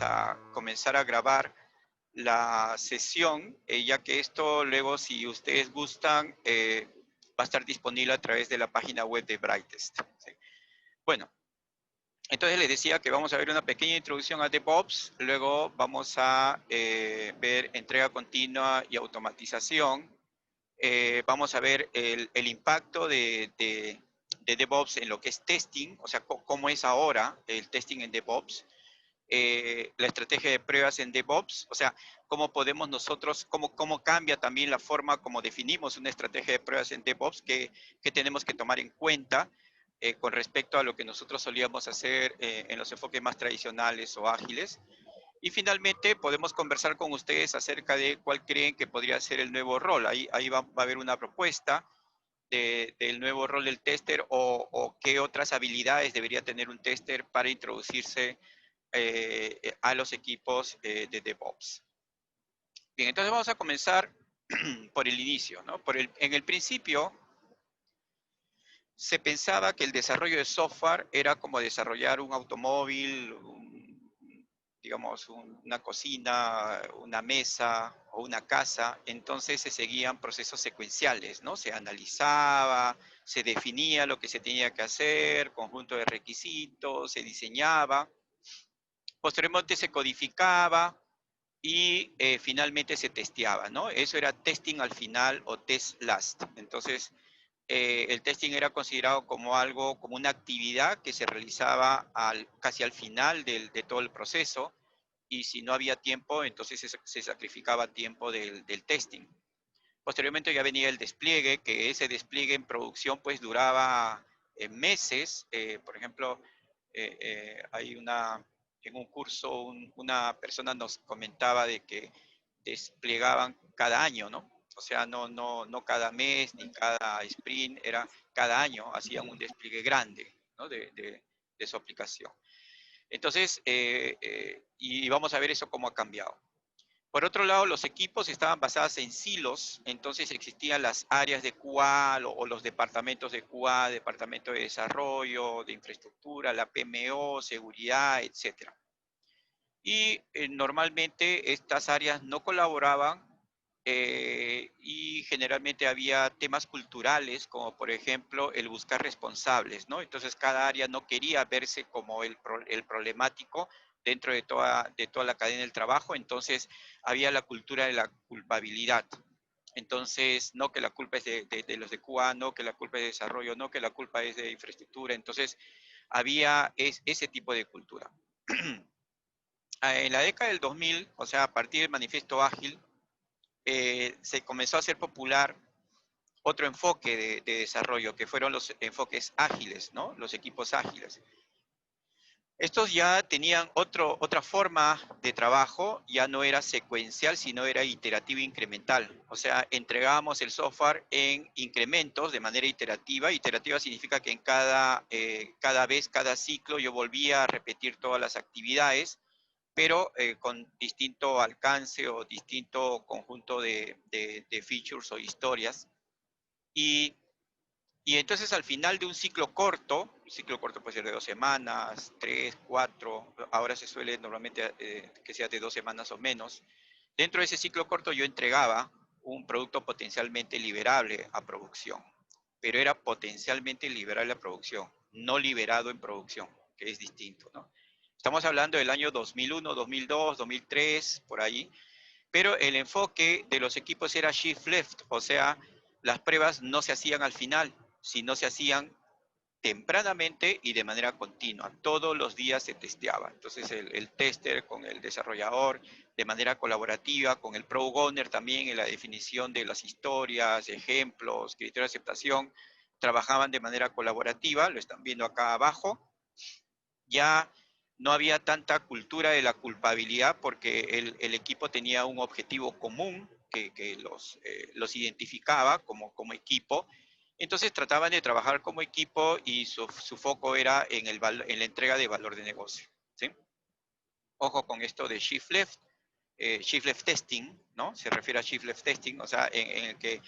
a comenzar a grabar la sesión, ya que esto luego, si ustedes gustan, va a estar disponible a través de la página web de Brightest. ¿Sí? Bueno, entonces les decía que vamos a ver una pequeña introducción a DevOps, luego vamos a ver entrega continua y automatización. Vamos a ver el impacto de DevOps en lo que es testing, o sea, cómo es ahora el testing en DevOps. La estrategia de pruebas en DevOps, o sea, cómo podemos nosotros, cómo cambia también la forma como definimos una estrategia de pruebas en DevOps que tenemos que tomar en cuenta con respecto a lo que nosotros solíamos hacer en los enfoques más tradicionales o ágiles. Y finalmente podemos conversar con ustedes acerca de cuál creen que podría ser el nuevo rol. Ahí va a haber una propuesta del nuevo rol del tester o qué otras habilidades debería tener un tester para introducirse a los equipos de DevOps. Bien, entonces vamos a comenzar por el inicio, ¿no? En el principio se pensaba que el desarrollo de software era como desarrollar un automóvil, digamos, una cocina, una mesa o una casa. Entonces se seguían procesos secuenciales, ¿no? Se analizaba, se definía lo que se tenía que hacer, conjunto de requisitos, se diseñaba. Posteriormente se codificaba y finalmente se testeaba, ¿no? Eso era testing al final o test last. Entonces, el testing era considerado como algo, como una actividad que se realizaba casi al final de todo el proceso, y si no había tiempo, entonces se sacrificaba tiempo del testing. Posteriormente ya venía el despliegue, que ese despliegue en producción pues duraba meses. Por ejemplo, hay en un curso una persona nos comentaba de que desplegaban cada año, ¿no? O sea, no cada mes ni cada sprint, era cada año hacían un despliegue grande, ¿no? de su aplicación. Entonces, y vamos a ver eso cómo ha cambiado. Por otro lado, los equipos estaban basados en silos, entonces existían las áreas de QA o los departamentos de QA, departamento de desarrollo, de infraestructura, la PMO, seguridad, etcétera. Y normalmente estas áreas no colaboraban y generalmente había temas culturales, como por ejemplo el buscar responsables, ¿no? Entonces cada área no quería verse como el problemático dentro de toda la cadena del trabajo, entonces había la cultura de la culpabilidad. Entonces, no que la culpa es de los de QA, no que la culpa es de desarrollo, no que la culpa es de infraestructura. Entonces, había ese tipo de cultura. En la década del 2000, o sea, a partir del manifiesto ágil, se comenzó a hacer popular otro enfoque de desarrollo, que fueron los enfoques ágiles, ¿no? Los equipos ágiles. Estos ya tenían otra forma de trabajo, ya no era secuencial, sino era iterativo e incremental. O sea, entregábamos el software en incrementos de manera iterativa. Iterativa significa que en cada vez, cada ciclo, yo volvía a repetir todas las actividades, pero con distinto alcance o distinto conjunto de features o historias. Y, y entonces al final de un ciclo corto puede ser de 2 semanas, 3, 4, ahora se suele normalmente que sea de 2 semanas o menos. Dentro de ese ciclo corto yo entregaba un producto potencialmente liberable a producción, pero era potencialmente liberable a producción, no liberado en producción, que es distinto, ¿no? Estamos hablando del año 2001, 2002, 2003, por ahí, pero el enfoque de los equipos era shift left, o sea, las pruebas no se hacían al final, sino se hacían tempranamente y de manera continua. Todos los días se testeaba. Entonces el tester con el desarrollador de manera colaborativa, con el product owner también en la definición de las historias, ejemplos, criterios de aceptación, trabajaban de manera colaborativa, lo están viendo acá abajo. Ya no había tanta cultura de la culpabilidad porque el equipo tenía un objetivo común que los identificaba como equipo. Entonces trataban de trabajar como equipo y su foco era en la entrega de valor de negocio, ¿sí? Ojo con esto de shift left testing, ¿no? Se refiere a shift left testing, o sea, en el que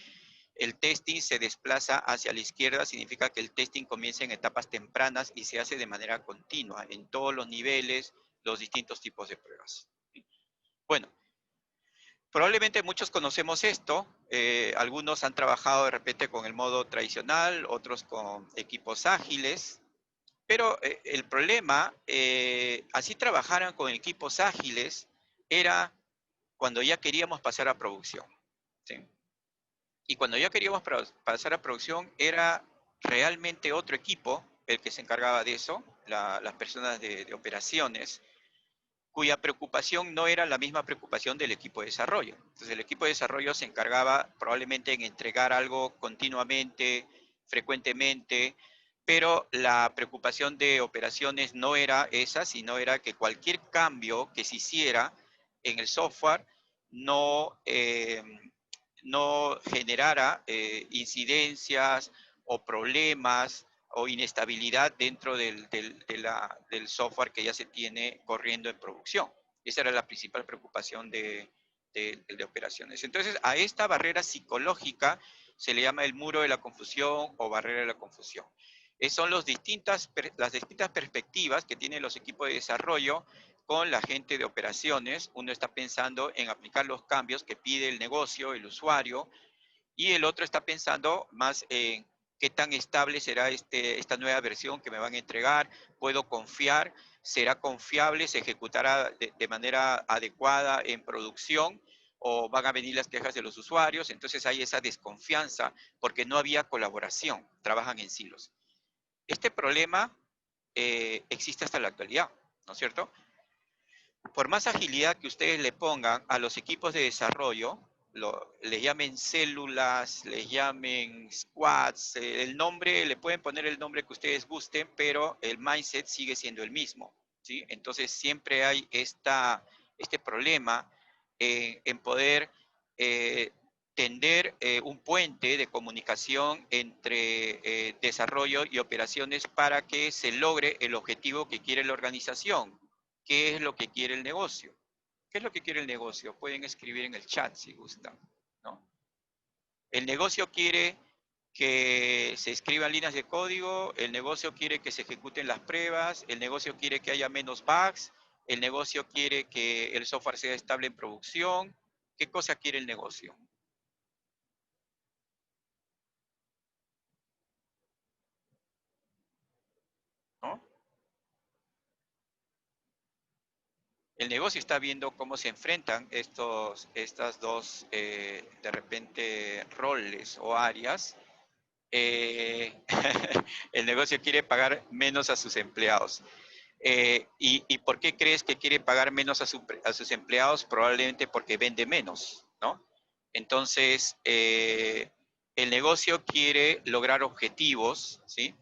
el testing se desplaza hacia la izquierda, significa que el testing comienza en etapas tempranas y se hace de manera continua, en todos los niveles, los distintos tipos de pruebas. Bueno, probablemente muchos conocemos esto, algunos han trabajado de repente con el modo tradicional, otros con equipos ágiles, pero el problema, así trabajaran con equipos ágiles, era cuando ya queríamos pasar a producción, ¿sí? Y cuando ya queríamos pasar a producción, era realmente otro equipo el que se encargaba de eso, las personas de operaciones, cuya preocupación no era la misma preocupación del equipo de desarrollo. Entonces el equipo de desarrollo se encargaba probablemente en entregar algo continuamente, frecuentemente, pero la preocupación de operaciones no era esa, sino era que cualquier cambio que se hiciera en el software no, no generara incidencias o problemas o inestabilidad dentro del software que ya se tiene corriendo en producción. Esa era la principal preocupación de operaciones. Entonces, a esta barrera psicológica se le llama el muro de la confusión o barrera de la confusión. Son las distintas perspectivas que tienen los equipos de desarrollo con la gente de operaciones. Uno está pensando en aplicar los cambios que pide el negocio, el usuario, y el otro está pensando más en qué tan estable será esta nueva versión que me van a entregar, puedo confiar, será confiable, se ejecutará de manera adecuada en producción o van a venir las quejas de los usuarios. Entonces hay esa desconfianza porque no había colaboración, trabajan en silos. Este problema existe hasta la actualidad, ¿no es cierto? Por más agilidad que ustedes le pongan a los equipos de desarrollo, les llamen células, les llamen squads, el nombre, le pueden poner el nombre que ustedes gusten, pero el mindset sigue siendo el mismo, ¿sí? Entonces siempre hay este problema en poder eh, tender un puente de comunicación entre desarrollo y operaciones para que se logre el objetivo que quiere la organización. ¿Qué es lo que quiere el negocio? ¿Qué es lo que quiere el negocio? Pueden escribir en el chat si gustan, ¿no? El negocio quiere que se escriban líneas de código, el negocio quiere que se ejecuten las pruebas, el negocio quiere que haya menos bugs, el negocio quiere que el software sea estable en producción. ¿Qué cosa quiere el negocio? ¿No? El negocio está viendo cómo se enfrentan estas dos, de repente, roles o áreas. El negocio quiere pagar menos a sus empleados. ¿Y por qué crees que quiere pagar menos a sus empleados? Probablemente porque vende menos, ¿no? Entonces, el negocio quiere lograr objetivos, ¿sí?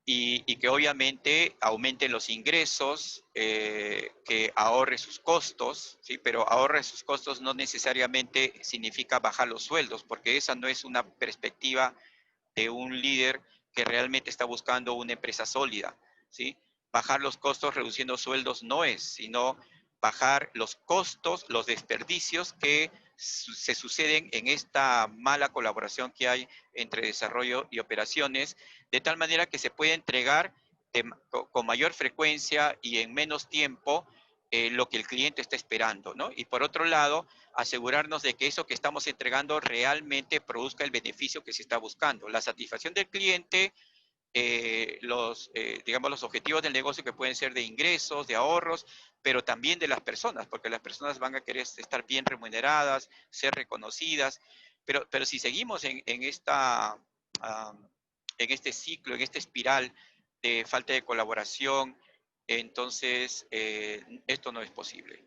Y que obviamente aumente los ingresos, que ahorre sus costos, ¿sí? Pero ahorre sus costos no necesariamente significa bajar los sueldos, porque esa no es una perspectiva de un líder que realmente está buscando una empresa sólida, ¿sí? Bajar los costos reduciendo sueldos no es, sino bajar los costos, los desperdicios que se suceden en esta mala colaboración que hay entre desarrollo y operaciones, de tal manera que se puede entregar con mayor frecuencia y en menos tiempo lo que el cliente está esperando, ¿no? Y por otro lado, asegurarnos de que eso que estamos entregando realmente produzca el beneficio que se está buscando, la satisfacción del cliente, digamos, los objetivos del negocio que pueden ser de ingresos, de ahorros, pero también de las personas, porque las personas van a querer estar bien remuneradas, ser reconocidas, pero si seguimos en este ciclo, en esta espiral de falta de colaboración, entonces esto no es posible.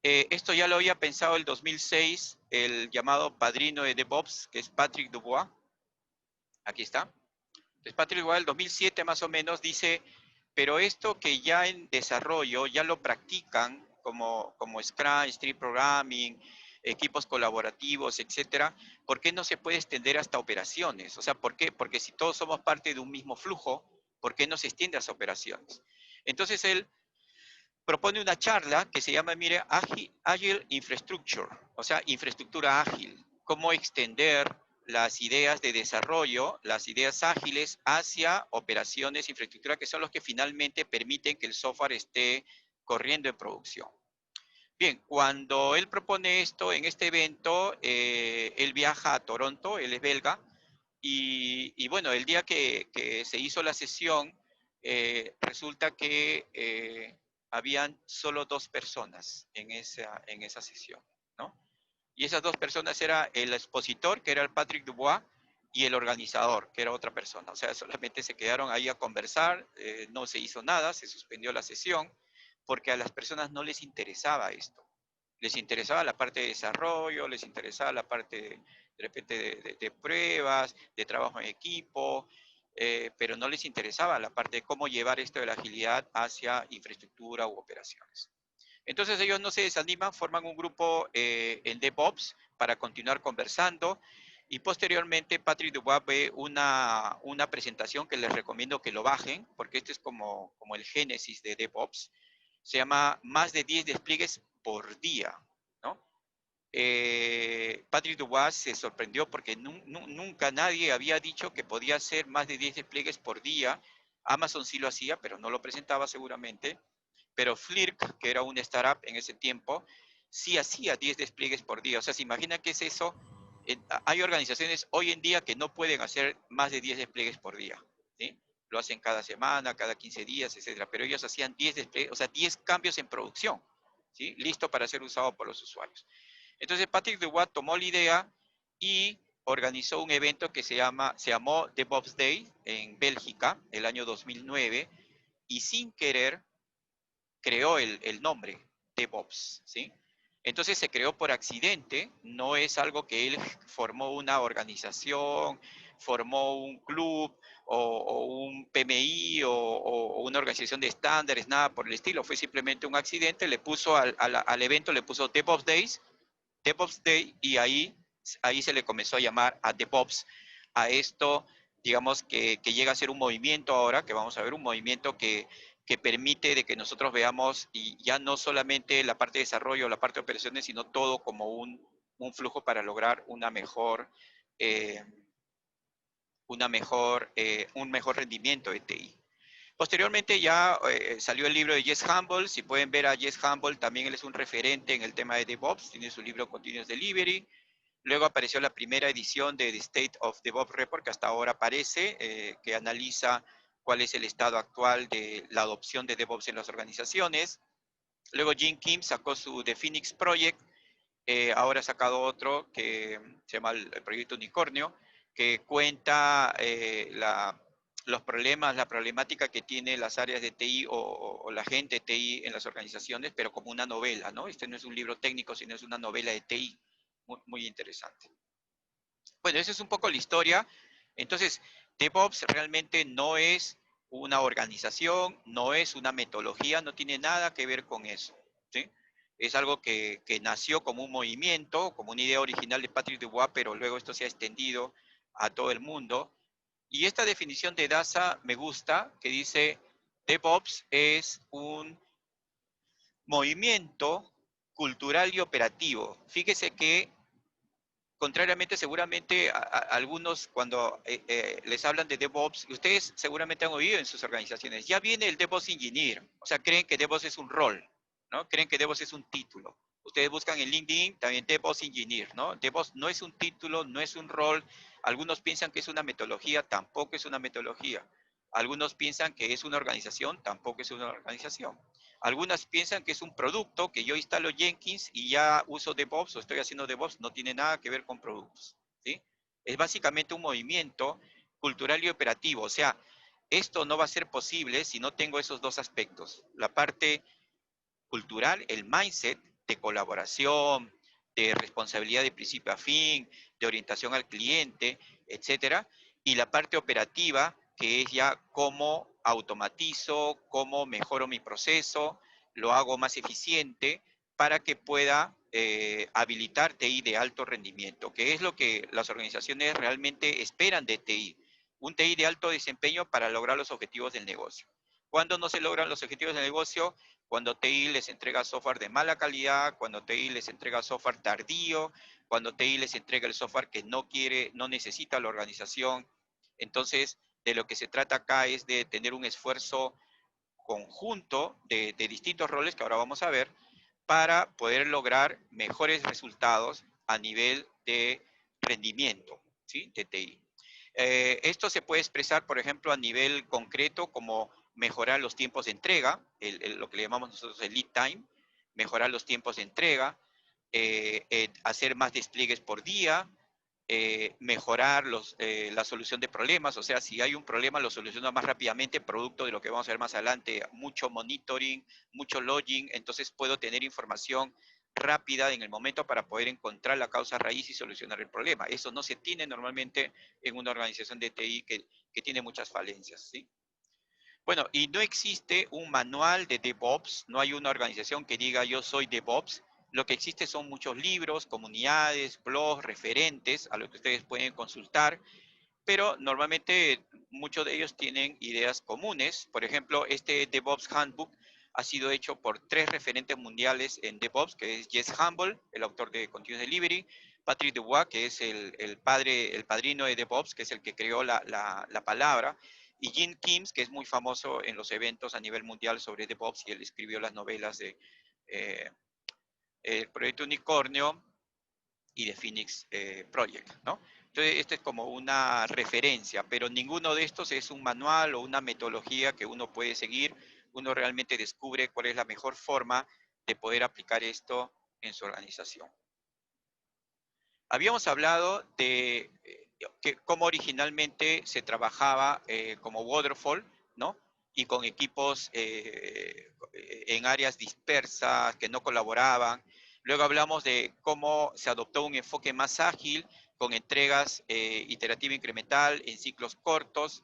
Esto ya lo había pensado el 2006, el llamado padrino de DevOps, que es Patrick Dubois. Aquí está. Entonces, Patrick Dubois, el 2007 más o menos, dice, pero esto que ya en desarrollo, ya lo practican como Scrum, Street Programming, equipos colaborativos, etcétera, ¿por qué no se puede extender hasta operaciones? O sea, ¿por qué? Porque si todos somos parte de un mismo flujo, ¿por qué no se extiende a las operaciones? Entonces, él propone una charla que se llama, mire, Agile Infrastructure, o sea, infraestructura ágil, cómo extender las ideas de desarrollo, las ideas ágiles hacia operaciones, infraestructura, que son los que finalmente permiten que el software esté corriendo en producción. Bien, cuando él propone esto en este evento, él viaja a Toronto, él es belga, y bueno, el día que se hizo la sesión, resulta que habían solo 2 personas en esa sesión, ¿no? Y esas 2 personas era el expositor, que era el Patrick Dubois, y el organizador, que era otra persona. O sea, solamente se quedaron ahí a conversar, no se hizo nada, se suspendió la sesión, porque a las personas no les interesaba esto. Les interesaba la parte de desarrollo, les interesaba la parte de repente de pruebas, de trabajo en equipo, pero no les interesaba la parte de cómo llevar esto de la agilidad hacia infraestructura u operaciones. Entonces ellos no se desaniman, forman un grupo en DevOps para continuar conversando, y posteriormente Patrick Dubois ve una presentación que les recomiendo que lo bajen, porque este es como el génesis de DevOps. Se llama más de 10 despliegues por día, ¿no? Patrick Dubois se sorprendió porque nunca nadie había dicho que podía hacer más de 10 despliegues por día. Amazon sí lo hacía, pero no lo presentaba seguramente. Pero Flirk, que era una startup en ese tiempo, sí hacía 10 despliegues por día. O sea, ¿se imagina qué es eso? Hay organizaciones hoy en día que no pueden hacer más de 10 despliegues por día, ¿sí? Lo hacen cada semana, cada 15 días, etcétera. Pero ellos hacían 10 despliegues, o sea, 10 cambios en producción, ¿sí? Listo para ser usado por los usuarios. Entonces Patrick Dubois tomó la idea y organizó un evento que se llamó DevOps Day en Bélgica el año 2009, y sin querer creó el nombre DevOps, ¿sí? Entonces se creó por accidente, no es algo que él formó una organización, formó un club o un PMI o una organización de estándares, nada por el estilo, fue simplemente un accidente, le puso al evento, le puso DevOps Days, DevOps Day, y ahí se le comenzó a llamar a DevOps, a esto, digamos, que llega a ser un movimiento ahora, que vamos a ver, un movimiento que permite de que nosotros veamos, y ya no solamente la parte de desarrollo, la parte de operaciones, sino todo como un flujo para lograr eh, un mejor rendimiento de TI. Posteriormente ya salió el libro de Jez Humble. Si pueden ver a Jez Humble, también él es un referente en el tema de DevOps, tiene su libro Continuous Delivery. Luego apareció la primera edición de The State of DevOps Report, que hasta ahora aparece, que analiza cuál es el estado actual de la adopción de DevOps en las organizaciones. Luego Jim Kim sacó su The Phoenix Project, ahora ha sacado otro que se llama el Proyecto Unicornio, que cuenta los problemas, la problemática que tiene las áreas de TI o la gente de TI en las organizaciones, pero como una novela, ¿no? Este no es un libro técnico, sino es una novela de TI, muy, muy interesante. Bueno, esa es un poco la historia. Entonces, DevOps realmente no es una organización, no es una metodología, no tiene nada que ver con eso, ¿sí? Es algo que nació como un movimiento, como una idea original de Patrick Dubois, pero luego esto se ha extendido a todo el mundo. Y esta definición de DASA me gusta, que dice, DevOps es un movimiento cultural y operativo. Fíjese que contrariamente, seguramente algunos cuando les hablan de DevOps, ustedes seguramente han oído en sus organizaciones, ya viene el DevOps Engineer, o sea, creen que DevOps es un rol, ¿no? Creen que DevOps es un título. Ustedes buscan en LinkedIn también DevOps Engineer, ¿no? DevOps no es un título, no es un rol. Algunos piensan que es una metodología, tampoco es una metodología. Algunos piensan que es una organización, tampoco es una organización. Algunas piensan que es un producto, que yo instalo Jenkins y ya uso DevOps o estoy haciendo DevOps, no tiene nada que ver con productos, ¿sí? Es básicamente un movimiento cultural y operativo. O sea, esto no va a ser posible si no tengo esos dos aspectos. La parte cultural, el mindset de colaboración, de responsabilidad de principio a fin, de orientación al cliente, etcétera, y la parte operativa, que es ya cómo automatizo, cómo mejoro mi proceso, lo hago más eficiente para que pueda habilitar TI de alto rendimiento, que es lo que las organizaciones realmente esperan de TI, un TI de alto desempeño para lograr los objetivos del negocio. ¿Cuándo no se logran los objetivos del negocio? Cuando TI les entrega software de mala calidad, cuando TI les entrega software tardío, cuando TI les entrega el software que no quiere, no necesita la organización. Entonces, de lo que se trata acá es de tener un esfuerzo conjunto de distintos roles que ahora vamos a ver para poder lograr mejores resultados a nivel de rendimiento, ¿sí? De TI. Esto se puede expresar, por ejemplo, a nivel concreto como mejorar los tiempos de entrega, lo que le llamamos nosotros el lead time, mejorar los tiempos de entrega, hacer más despliegues por día, mejorar la solución de problemas, o sea, si hay un problema lo soluciona más rápidamente, producto de lo que vamos a ver más adelante, mucho monitoring, mucho logging, entonces puedo tener información rápida en el momento para poder encontrar la causa raíz y solucionar el problema. Eso no se tiene normalmente en una organización de TI que tiene muchas falencias, ¿sí? Bueno, y no existe un manual de DevOps, no hay una organización que diga yo soy DevOps. Lo que existe son muchos libros, comunidades, blogs, referentes a los que ustedes pueden consultar, pero normalmente muchos de ellos tienen ideas comunes. Por ejemplo, este DevOps Handbook ha sido hecho por 3 referentes mundiales en DevOps, que es Jess Humble, el autor de Continuous Delivery, Patrick Dubois, que es el padrino de DevOps, que es el que creó la palabra, y Gene Kims, que es muy famoso en los eventos a nivel mundial sobre DevOps, y él escribió las novelas de eh, El Proyecto Unicornio y de Phoenix Project, ¿no? Entonces, esta es como una referencia, pero ninguno de estos es un manual o una metodología que uno puede seguir. Uno realmente descubre cuál es la mejor forma de poder aplicar esto en su organización. Habíamos hablado de cómo originalmente se trabajaba como waterfall, ¿no? Y con equipos en áreas dispersas que no colaboraban. Luego hablamos de cómo se adoptó un enfoque más ágil con entregas iterativa incremental en ciclos cortos.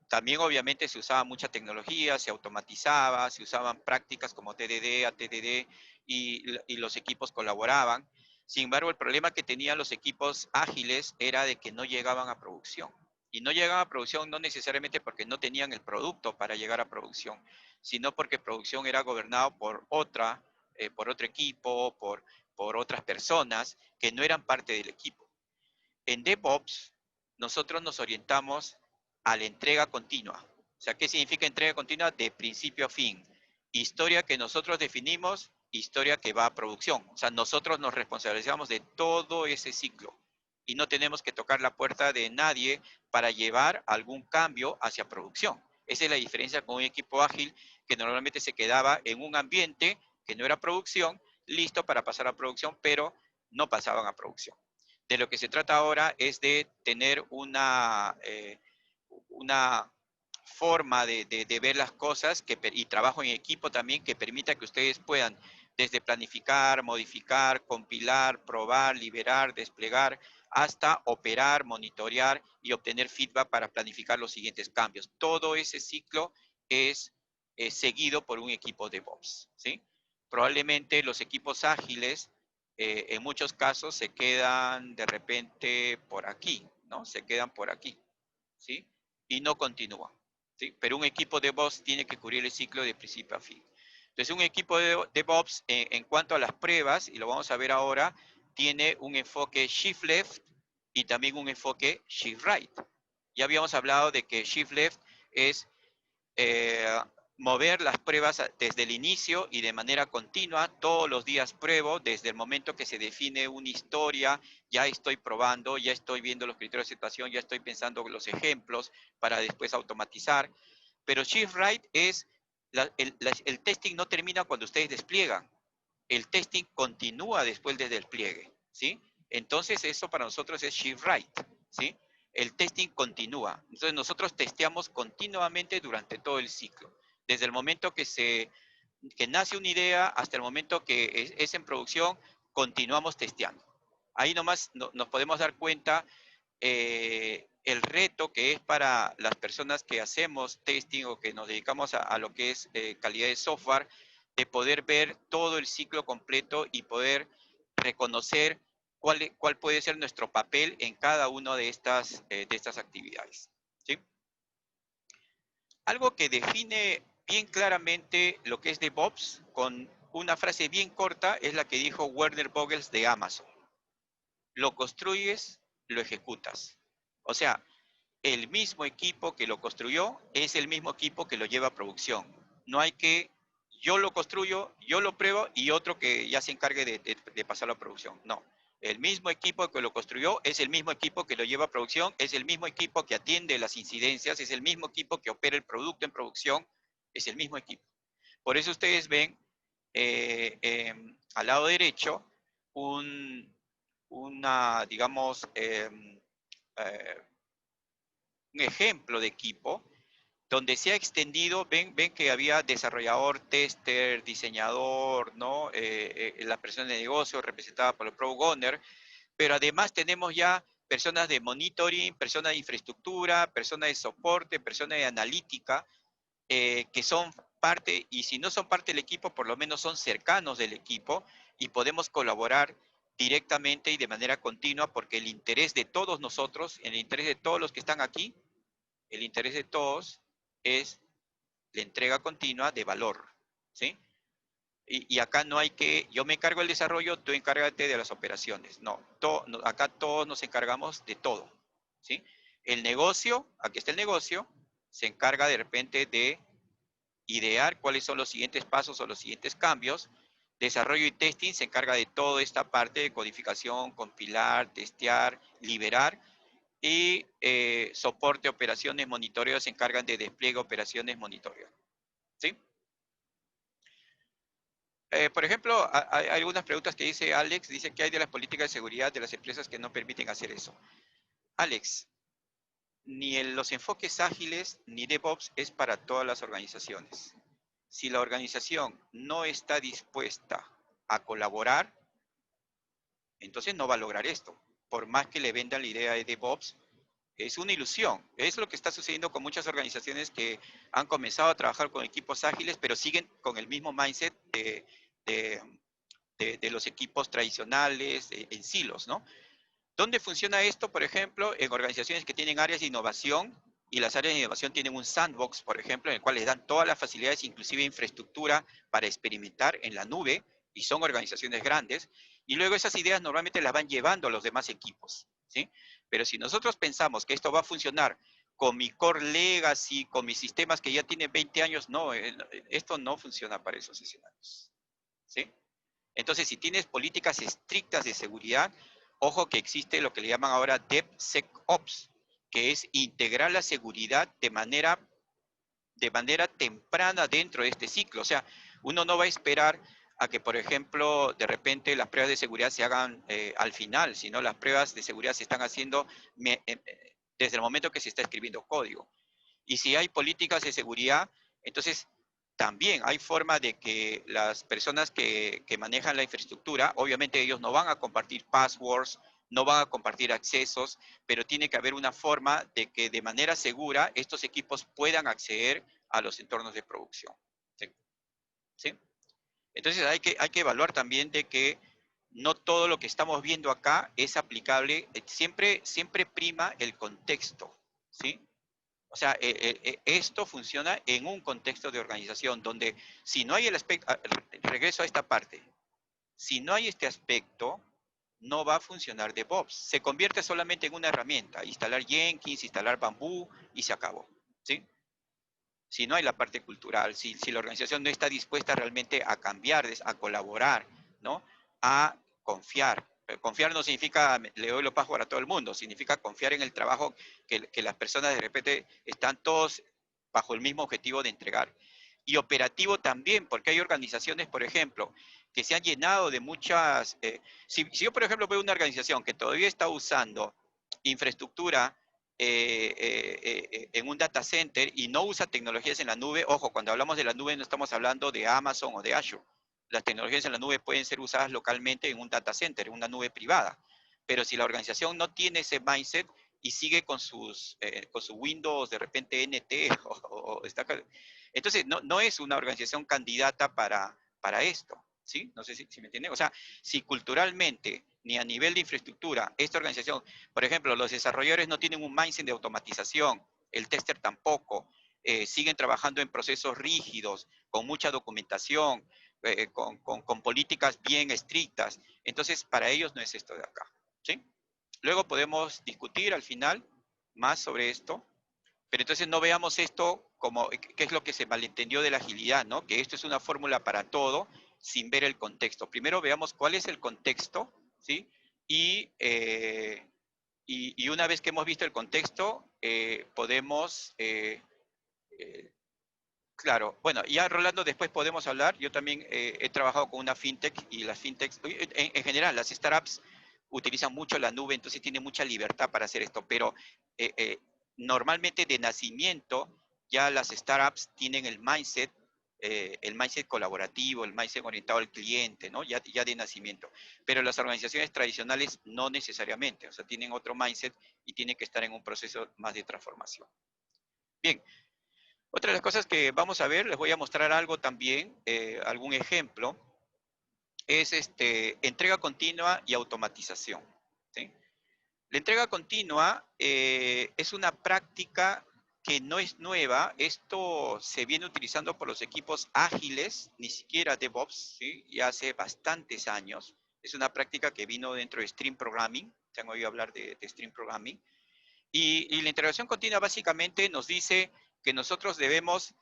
También obviamente se usaba mucha tecnología, se automatizaba, se usaban prácticas como TDD, ATDD y los equipos colaboraban. Sin embargo, el problema que tenían los equipos ágiles era de que no llegaban a producción. Y no llegaban a producción no necesariamente porque no tenían el producto para llegar a producción, sino porque producción era gobernado por otro equipo, por otras personas que no eran parte del equipo. En DevOps, nosotros nos orientamos a la entrega continua. O sea, ¿qué significa entrega continua? De principio a fin. Historia que nosotros definimos, historia que va a producción. O sea, nosotros nos responsabilizamos de todo ese ciclo y no tenemos que tocar la puerta de nadie para llevar algún cambio hacia producción. Esa es la diferencia con un equipo ágil que normalmente se quedaba en un ambiente que no era producción, listo para pasar a producción, pero no pasaban a producción. De lo que se trata ahora es de tener una forma de ver las cosas y trabajo en equipo también que permita que ustedes puedan desde planificar, modificar, compilar, probar, liberar, desplegar, hasta operar, monitorear y obtener feedback para planificar los siguientes cambios. Todo ese ciclo es seguido por un equipo de DevOps, ¿sí? Probablemente los equipos ágiles en muchos casos se quedan de repente por aquí, ¿no? Se quedan por aquí, ¿sí? Y no continúan, ¿sí? Pero un equipo de DevOps tiene que cubrir el ciclo de principio a fin. Entonces, un equipo de DevOps, en cuanto a las pruebas, y lo vamos a ver ahora, tiene un enfoque Shift Left y también un enfoque Shift Right. Ya habíamos hablado de que Shift Left es eh, mover las pruebas desde el inicio y de manera continua. Todos los días pruebo, desde el momento que se define una historia, ya estoy probando, ya estoy viendo los criterios de situación, ya estoy pensando los ejemplos para después automatizar. Pero Shift Right es, el testing no termina cuando ustedes despliegan, el testing continúa después del despliegue, ¿sí? Entonces eso para nosotros es Shift Right, ¿sí? El testing continúa. Entonces nosotros testeamos continuamente durante todo el ciclo. Desde el momento que nace una idea hasta el momento que es en producción, continuamos testeando. Ahí nomás nos podemos dar cuenta el reto que es para las personas que hacemos testing o que nos dedicamos a lo que es calidad de software, de poder ver todo el ciclo completo y poder reconocer cuál puede ser nuestro papel en cada una de estas actividades, ¿sí? Algo que define bien claramente lo que es DevOps con una frase bien corta es la que dijo Werner Vogels de Amazon. Lo construyes, lo ejecutas. O sea, el mismo equipo que lo construyó es el mismo equipo que lo lleva a producción. No hay que, yo lo construyo, yo lo pruebo y otro que ya se encargue de pasarlo a producción. No. El mismo equipo que lo construyó es el mismo equipo que lo lleva a producción, es el mismo equipo que atiende las incidencias, es el mismo equipo que opera el producto en producción, es el mismo equipo. Por eso ustedes ven al lado derecho digamos, eh, un ejemplo de equipo donde se ha extendido, ven que había desarrollador, tester, diseñador, ¿no? La persona de negocio representada por el Product Owner, pero además tenemos ya personas de monitoring, personas de infraestructura, personas de soporte, personas de analítica, que son parte, y si no son parte del equipo, por lo menos son cercanos del equipo y podemos colaborar directamente y de manera continua porque el interés de todos nosotros, el interés de todos los que están aquí, el interés de todos es la entrega continua de valor, ¿sí? Y acá no hay que, yo me encargo del desarrollo, tú encárgate de las operaciones. No, acá todos nos encargamos de todo, ¿sí? El negocio, aquí está el negocio, se encarga de repente de idear cuáles son los siguientes pasos o los siguientes cambios. Desarrollo y testing se encarga de toda esta parte de codificación, compilar, testear, liberar. Y soporte, operaciones, monitoreo se encargan de despliegue, operaciones, monitoreo. ¿Sí? Por ejemplo, hay algunas preguntas que dice Alex, dice ¿qué hay de las políticas de seguridad de las empresas que no permiten hacer eso? Alex, ni los enfoques ágiles ni DevOps es para todas las organizaciones. Si la organización no está dispuesta a colaborar, entonces no va a lograr esto. Por más que le vendan la idea de DevOps, es una ilusión. Es lo que está sucediendo con muchas organizaciones que han comenzado a trabajar con equipos ágiles, pero siguen con el mismo mindset de, de los equipos tradicionales en silos, ¿no? ¿Dónde funciona esto? Por ejemplo, en organizaciones que tienen áreas de innovación y las áreas de innovación tienen un sandbox, por ejemplo, en el cual les dan todas las facilidades, inclusive infraestructura para experimentar en la nube, y son organizaciones grandes, y luego esas ideas normalmente las van llevando a los demás equipos, ¿sí? Pero si nosotros pensamos que esto va a funcionar con mi core legacy, con mis sistemas que ya tienen 20 años, no, esto no funciona para esos escenarios, ¿sí? Entonces, si tienes políticas estrictas de seguridad, ojo que existe lo que le llaman ahora DevSecOps, que es integrar la seguridad de manera temprana dentro de este ciclo. O sea, uno no va a esperar a que, por ejemplo, de repente las pruebas de seguridad se hagan al final, sino las pruebas de seguridad se están haciendo desde el momento que se está escribiendo código. Y si hay políticas de seguridad, entonces también hay forma de que las personas que manejan la infraestructura, obviamente ellos no van a compartir passwords, no van a compartir accesos, pero tiene que haber una forma de que de manera segura estos equipos puedan acceder a los entornos de producción. ¿Sí? ¿Sí? Entonces hay que evaluar también de que no todo lo que estamos viendo acá es aplicable, siempre prima el contexto, ¿sí? O sea, esto funciona en un contexto de organización donde si no hay el aspecto, regreso a esta parte, si no hay este aspecto, no va a funcionar DevOps. Se convierte solamente en una herramienta, instalar Jenkins, instalar Bamboo y se acabó, ¿sí? Si no hay la parte cultural, si la organización no está dispuesta realmente a cambiar, a colaborar, ¿no? A confiar. Confiar no significa le doy los passwords a todo el mundo, significa confiar en el trabajo que las personas de repente están todos bajo el mismo objetivo de entregar. Y operativo también, porque hay organizaciones, por ejemplo, que se han llenado de muchas... si yo, por ejemplo, veo una organización que todavía está usando infraestructura en un data center y no usa tecnologías en la nube, ojo, cuando hablamos de la nube no estamos hablando de Amazon o de Azure. Las tecnologías en la nube pueden ser usadas localmente en un data center, en una nube privada. Pero si la organización no tiene ese mindset y sigue con con su Windows de repente NT, entonces no es una organización candidata para esto. ¿Sí? No sé si me entienden. O sea, si culturalmente ni a nivel de infraestructura esta organización, por ejemplo, los desarrolladores no tienen un mindset de automatización, el tester tampoco, siguen trabajando en procesos rígidos, con mucha documentación, con políticas bien estrictas. Entonces, para ellos no es esto de acá. ¿Sí? Luego podemos discutir al final, más sobre esto, pero entonces no veamos esto como, qué es lo que se malentendió de la agilidad, ¿no? Que esto es una fórmula para todo sin ver el contexto. Primero veamos cuál es el contexto, ¿sí? Y, y una vez que hemos visto el contexto, podemos, claro, bueno, ya Rolando, después podemos hablar. Yo también he trabajado con una fintech y las fintechs, en general, las startups utilizan mucho la nube, entonces tienen mucha libertad para hacer esto, pero eh, eh, normalmente de nacimiento ya las startups tienen el mindset colaborativo, el mindset orientado al cliente, ¿no? Ya de nacimiento. Pero las organizaciones tradicionales no necesariamente, o sea, tienen otro mindset y tienen que estar en un proceso más de transformación. Bien, otra de las cosas que vamos a ver, les voy a mostrar algo también, algún ejemplo, es entrega continua y automatización. ¿Sí? La entrega continua es una práctica que no es nueva. Esto se viene utilizando por los equipos ágiles, ni siquiera DevOps, ¿sí? Ya hace bastantes años. Es una práctica que vino dentro de Stream Programming. ¿Se han oído hablar de Stream Programming? Y la integración continua básicamente nos dice que nosotros debemos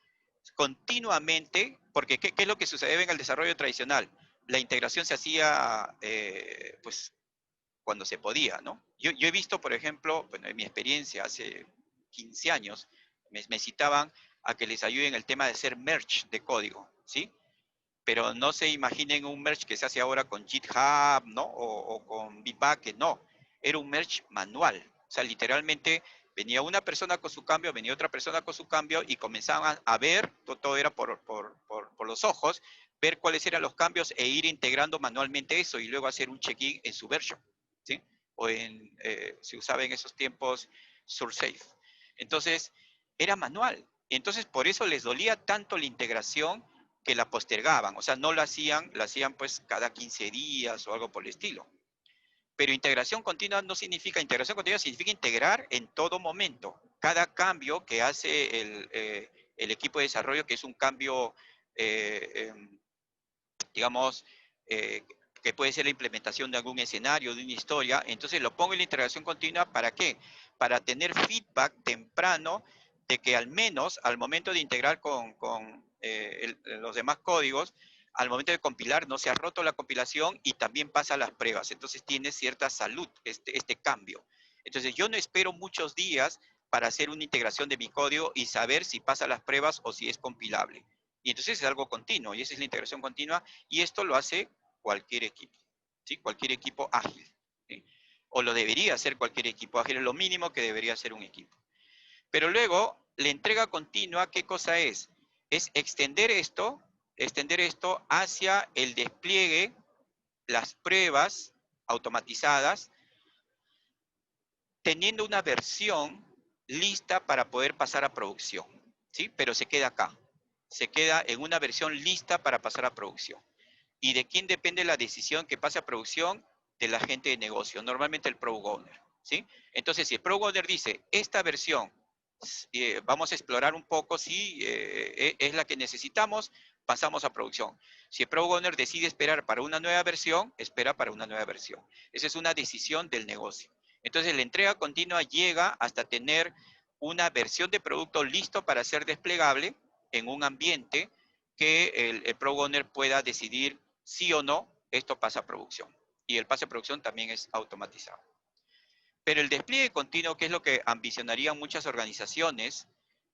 continuamente, porque ¿qué es lo que sucede en el desarrollo tradicional? La integración se hacía pues cuando se podía, ¿no? Yo he visto, por ejemplo, bueno, en mi experiencia hace 15 años, me citaban a que les ayuden el tema de hacer merge de código, ¿sí? Pero no se imaginen un merge que se hace ahora con GitHub, ¿no? O con Bitbucket, no. Era un merge manual. O sea, literalmente venía una persona con su cambio, venía otra persona con su cambio y comenzaban a ver, todo era por los ojos, ver cuáles eran los cambios e ir integrando manualmente eso y luego hacer un check-in en su version, ¿sí? O se usaba en esos tiempos SurSafe. Entonces, era manual. Entonces, por eso les dolía tanto la integración que la postergaban, o sea, no la hacían pues cada 15 días o algo por el estilo. Pero integración continua no significa, integración continua significa integrar en todo momento. Cada cambio que hace el equipo de desarrollo, que es un cambio, digamos, eh, que puede ser la implementación de algún escenario, de una historia, entonces lo pongo en la integración continua, ¿para qué? Para tener feedback temprano de que al menos al momento de integrar con los demás códigos, al momento de compilar no se ha roto la compilación y también pasa las pruebas. Entonces tiene cierta salud este cambio. Entonces yo no espero muchos días para hacer una integración de mi código y saber si pasa las pruebas o si es compilable. Y entonces es algo continuo y esa es la integración continua y esto lo hace cualquier equipo, ¿sí? Cualquier equipo ágil, ¿sí? O lo debería hacer cualquier equipo ágil, es lo mínimo que debería hacer un equipo. Pero luego, la entrega continua, ¿qué cosa es? Es extender esto hacia el despliegue, las pruebas automatizadas, teniendo una versión lista para poder pasar a producción, ¿sí? Pero se queda acá, se queda en una versión lista para pasar a producción. ¿Y de quién depende la decisión que pase a producción? De la gente de negocio, normalmente el Product Owner, ¿sí? Entonces, si el Product Owner dice, esta versión, vamos a explorar un poco si es la que necesitamos, pasamos a producción. Si el Product Owner decide esperar para una nueva versión, espera para una nueva versión. Esa es una decisión del negocio. Entonces, la entrega continua llega hasta tener una versión de producto listo para ser desplegable en un ambiente que el Product Owner pueda decidir sí o no, esto pasa a producción. Y el pase a producción también es automatizado. Pero el despliegue continuo, que es lo que ambicionarían muchas organizaciones,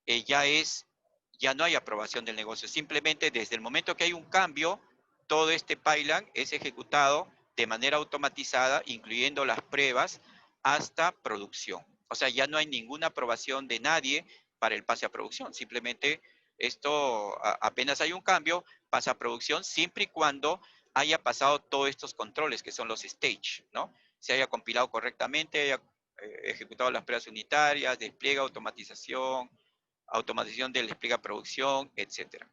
ya no hay aprobación del negocio. Simplemente desde el momento que hay un cambio, todo este pipeline es ejecutado de manera automatizada, incluyendo las pruebas, hasta producción. O sea, ya no hay ninguna aprobación de nadie para el pase a producción. Simplemente esto, apenas hay un cambio, pasa a producción, siempre y cuando haya pasado todos estos controles, que son los stage, ¿no? Se haya compilado correctamente, haya ejecutado las pruebas unitarias, despliega, automatización del despliegue a producción, etcétera.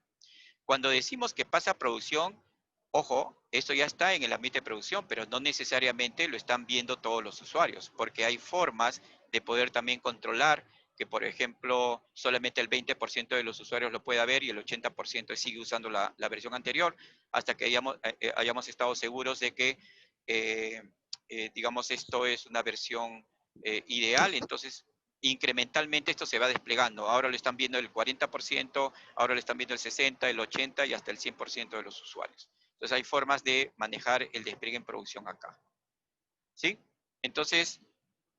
Cuando decimos que pasa a producción, ojo, esto ya está en el ambiente de producción, pero no necesariamente lo están viendo todos los usuarios, porque hay formas de poder también controlar que, por ejemplo, solamente el 20% de los usuarios lo pueda ver y el 80% sigue usando la versión anterior, hasta que hayamos estado seguros de que, digamos, esto es una versión ideal. Entonces, incrementalmente esto se va desplegando. Ahora lo están viendo el 40%, ahora lo están viendo el 60%, el 80% y hasta el 100% de los usuarios. Entonces hay formas de manejar el despliegue en producción acá. ¿Sí? Entonces,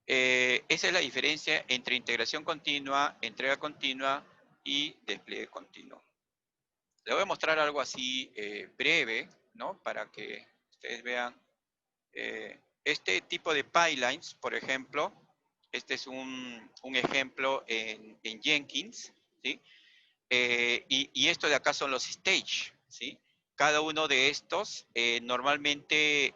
esa es la diferencia entre integración continua, entrega continua y despliegue continuo. Le voy a mostrar algo así breve, ¿no? Para que ustedes vean. Este tipo de pipelines, por ejemplo, este es un ejemplo en Jenkins, ¿sí? Y esto de acá son los stage, ¿sí? Cada uno de estos normalmente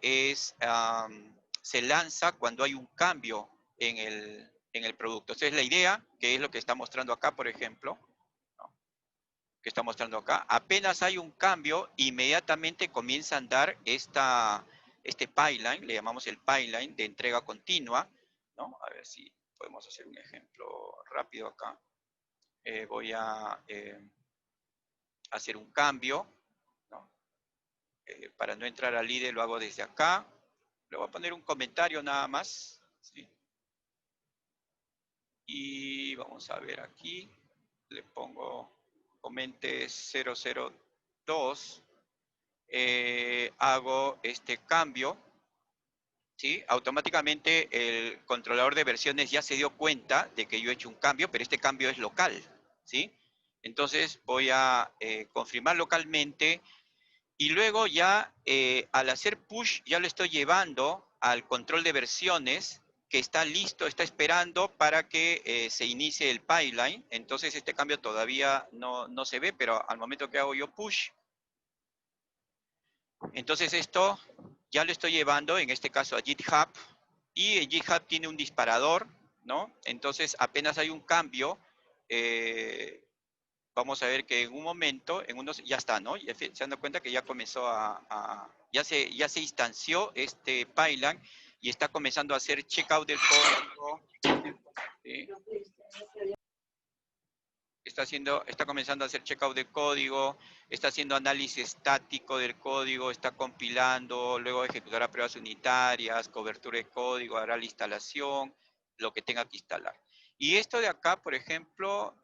se lanza cuando hay un cambio en el producto. Esa es la idea, que es lo que está mostrando acá, por ejemplo, ¿no? Que está mostrando acá. Apenas hay un cambio, inmediatamente comienza a andar este pipeline, le llamamos el pipeline de entrega continua, ¿no? A ver si podemos hacer un ejemplo rápido acá. Voy a hacer un cambio, ¿no? Para no entrar al IDE lo hago desde acá. Le voy a poner un comentario nada más, ¿sí? Y vamos a ver aquí, le pongo comente 002, hago este cambio, ¿sí? Automáticamente el controlador de versiones ya se dio cuenta de que yo he hecho un cambio, pero este cambio es local, ¿sí? Entonces voy a confirmar localmente. Y luego ya al hacer push ya lo estoy llevando al control de versiones que está listo, está esperando para que se inicie el pipeline. Entonces este cambio todavía no se ve, pero al momento que hago yo push, entonces esto ya lo estoy llevando, en este caso a GitHub, y en GitHub tiene un disparador, ¿no? Entonces apenas hay un cambio, vamos a ver que en un momento, ya está, ¿no? Ya se dan cuenta que ya comenzó ya se instanció este pipeline y está comenzando a hacer checkout del código, ¿sí? Está comenzando a hacer checkout de código, está haciendo análisis estático del código, está compilando, luego ejecutará pruebas unitarias, cobertura de código, hará la instalación, lo que tenga que instalar. Y esto de acá, por ejemplo,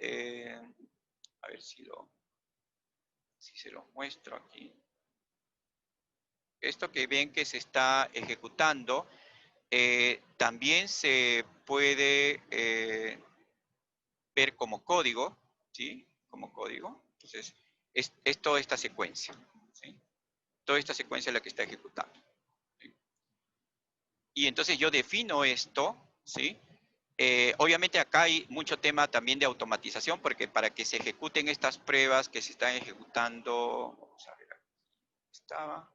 a ver si se lo muestro aquí. Esto que ven que se está ejecutando, también se puede ver como código, ¿sí? Como código. Entonces, es toda esta secuencia, ¿sí? Toda esta secuencia es la que está ejecutando, ¿sí? Y entonces yo defino esto, ¿sí? Obviamente acá hay mucho tema también de automatización, porque para que se ejecuten estas pruebas que se están ejecutando, vamos a ver, aquí estaba.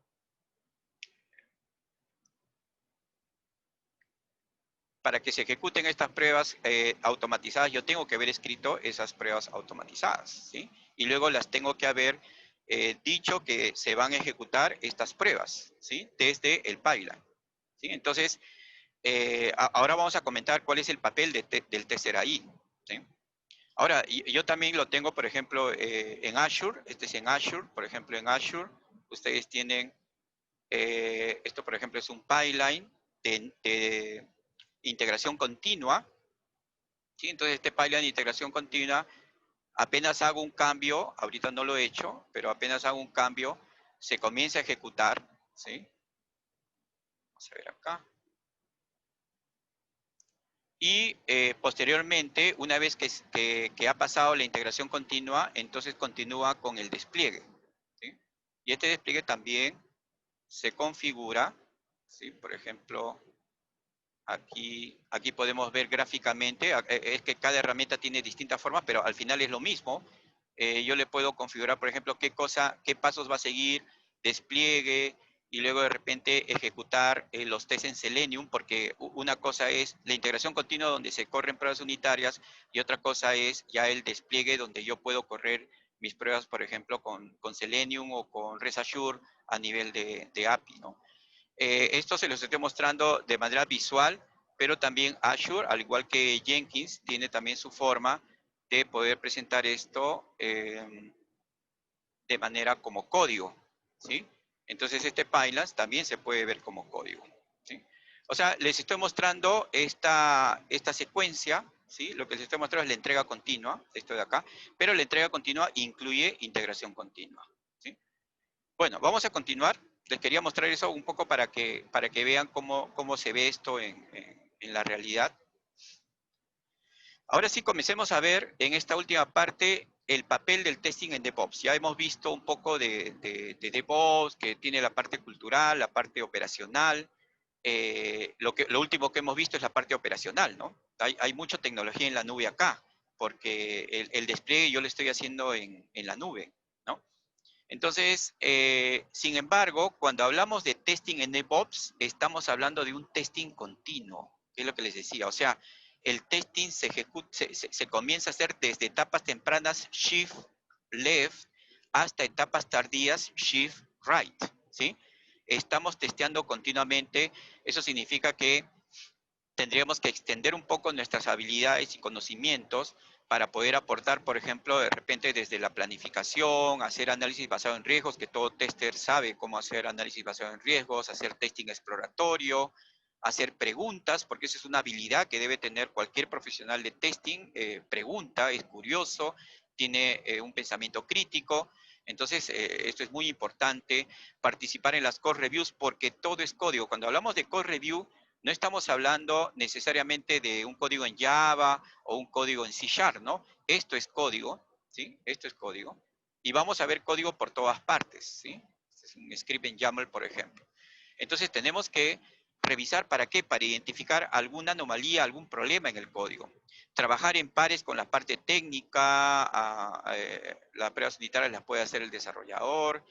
Para que se ejecuten estas pruebas automatizadas, yo tengo que haber escrito esas pruebas automatizadas, ¿sí? Y luego las tengo que haber dicho que se van a ejecutar estas pruebas, ¿sí? Desde el pipeline, ¿sí? Entonces, ahora vamos a comentar cuál es el papel del tester ahí, ¿sí? Ahora, yo también lo tengo, por ejemplo, en Azure. Este es en Azure. Por ejemplo, en Azure, ustedes tienen, esto por ejemplo es un pipeline de integración continua, ¿sí? Entonces este pipeline de integración continua, apenas hago un cambio, ahorita no lo he hecho, pero apenas hago un cambio, se comienza a ejecutar, ¿sí? Vamos a ver acá. Y posteriormente, una vez que ha pasado la integración continua, entonces continúa con el despliegue, ¿sí? Y este despliegue también se configura, ¿sí? Por ejemplo, aquí podemos ver gráficamente, es que cada herramienta tiene distintas formas, pero al final es lo mismo. Yo le puedo configurar, por ejemplo, qué pasos va a seguir, despliegue, y luego de repente ejecutar los tests en Selenium, porque una cosa es la integración continua donde se corren pruebas unitarias y otra cosa es ya el despliegue donde yo puedo correr mis pruebas, por ejemplo, con Selenium o con REST Assured a nivel de API, ¿no? Esto se los estoy mostrando de manera visual, pero también Azure, al igual que Jenkins, tiene también su forma de poder presentar esto de manera como código, ¿sí? Entonces este pipeline también se puede ver como código, ¿sí? O sea, les estoy mostrando esta secuencia, ¿sí? Lo que les estoy mostrando es la entrega continua, esto de acá, pero la entrega continua incluye integración continua, ¿sí? Bueno, vamos a continuar. Les quería mostrar eso un poco para que vean cómo se ve esto en la realidad. Ahora sí, comencemos a ver en esta última parte el papel del testing en DevOps. Ya hemos visto un poco de DevOps, que tiene la parte cultural, la parte operacional. Lo último que hemos visto es la parte operacional, ¿no? Hay mucha tecnología en la nube acá, porque el despliegue yo lo estoy haciendo en la nube, ¿no? Entonces, sin embargo, cuando hablamos de testing en DevOps, estamos hablando de un testing continuo, que es lo que les decía. O sea, el testing se comienza a hacer desde etapas tempranas shift left hasta etapas tardías shift right, ¿sí? Estamos testeando continuamente. Eso significa que tendríamos que extender un poco nuestras habilidades y conocimientos para poder aportar, por ejemplo, de repente desde la planificación, hacer análisis basado en riesgos, que todo tester sabe cómo hacer análisis basado en riesgos, hacer testing exploratorio, hacer preguntas, porque esa es una habilidad que debe tener cualquier profesional de testing, pregunta, es curioso, tiene un pensamiento crítico. Entonces, esto es muy importante, participar en las code reviews, porque todo es código. Cuando hablamos de code review, no estamos hablando necesariamente de un código en Java o un código en C Sharp, ¿no? Esto es código, ¿sí? Esto es código. Y vamos a ver código por todas partes, ¿sí? Este es un script en YAML, por ejemplo. Entonces tenemos que revisar para qué, para identificar alguna anomalía, algún problema en el código. Trabajar en pares con la parte técnica, las pruebas unitarias las puede hacer el desarrollador,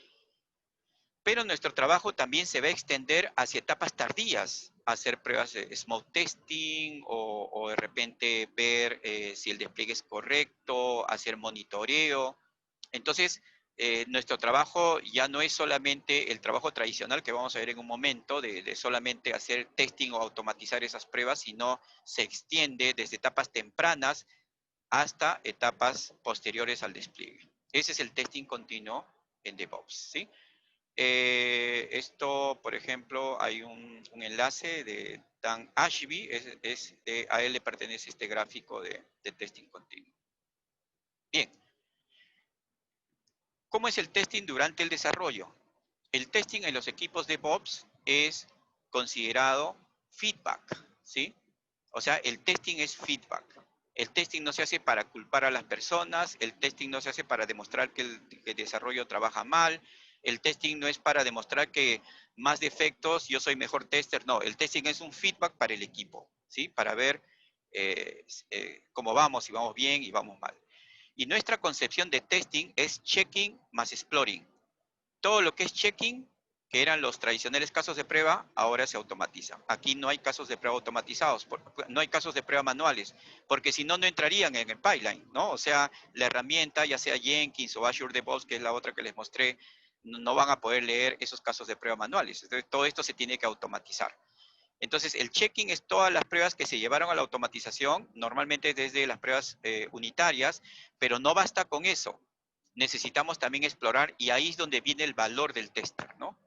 pero nuestro trabajo también se va a extender hacia etapas tardías, hacer pruebas de smoke testing o de repente ver si el despliegue es correcto, hacer monitoreo. Entonces, nuestro trabajo ya no es solamente el trabajo tradicional que vamos a ver en un momento de solamente hacer testing o automatizar esas pruebas, sino se extiende desde etapas tempranas hasta etapas posteriores al despliegue. Ese es el testing continuo en DevOps, ¿sí? Esto, por ejemplo, hay un enlace de Dan Ashby, a él le pertenece este gráfico de testing continuo. Bien, ¿cómo es el testing durante el desarrollo? El testing en los equipos de DevOps es considerado feedback, ¿sí? O sea, el testing es feedback. El testing no se hace para culpar a las personas, el testing no se hace para demostrar que el desarrollo trabaja mal, el testing no es para demostrar que más defectos, yo soy mejor tester, no, el testing es un feedback para el equipo, ¿sí? Para ver cómo vamos, si vamos bien y vamos mal. Y nuestra concepción de testing es checking más exploring. Todo lo que es checking, que eran los tradicionales casos de prueba, ahora se automatiza. Aquí no hay casos de prueba automatizados, no hay casos de prueba manuales, porque si no, no entrarían en el pipeline, ¿no? O sea, la herramienta, ya sea Jenkins o Azure DevOps, que es la otra que les mostré, no van a poder leer esos casos de prueba manuales. Entonces, todo esto se tiene que automatizar. Entonces, el checking es todas las pruebas que se llevaron a la automatización, normalmente desde las pruebas unitarias, pero no basta con eso. Necesitamos también explorar y ahí es donde viene el valor del tester, ¿no?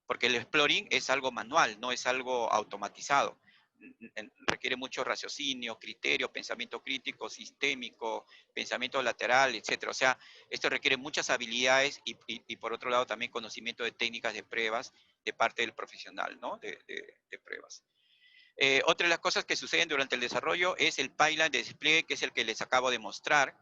Porque el exploring es algo manual, no es algo automatizado. Requiere mucho raciocinio, criterio, pensamiento crítico, sistémico, pensamiento lateral, etcétera. O sea, esto requiere muchas habilidades y por otro lado también conocimiento de técnicas de pruebas de parte del profesional, ¿no? De pruebas. Otra de las cosas que suceden durante el desarrollo es el pipeline de despliegue, que es el que les acabo de mostrar,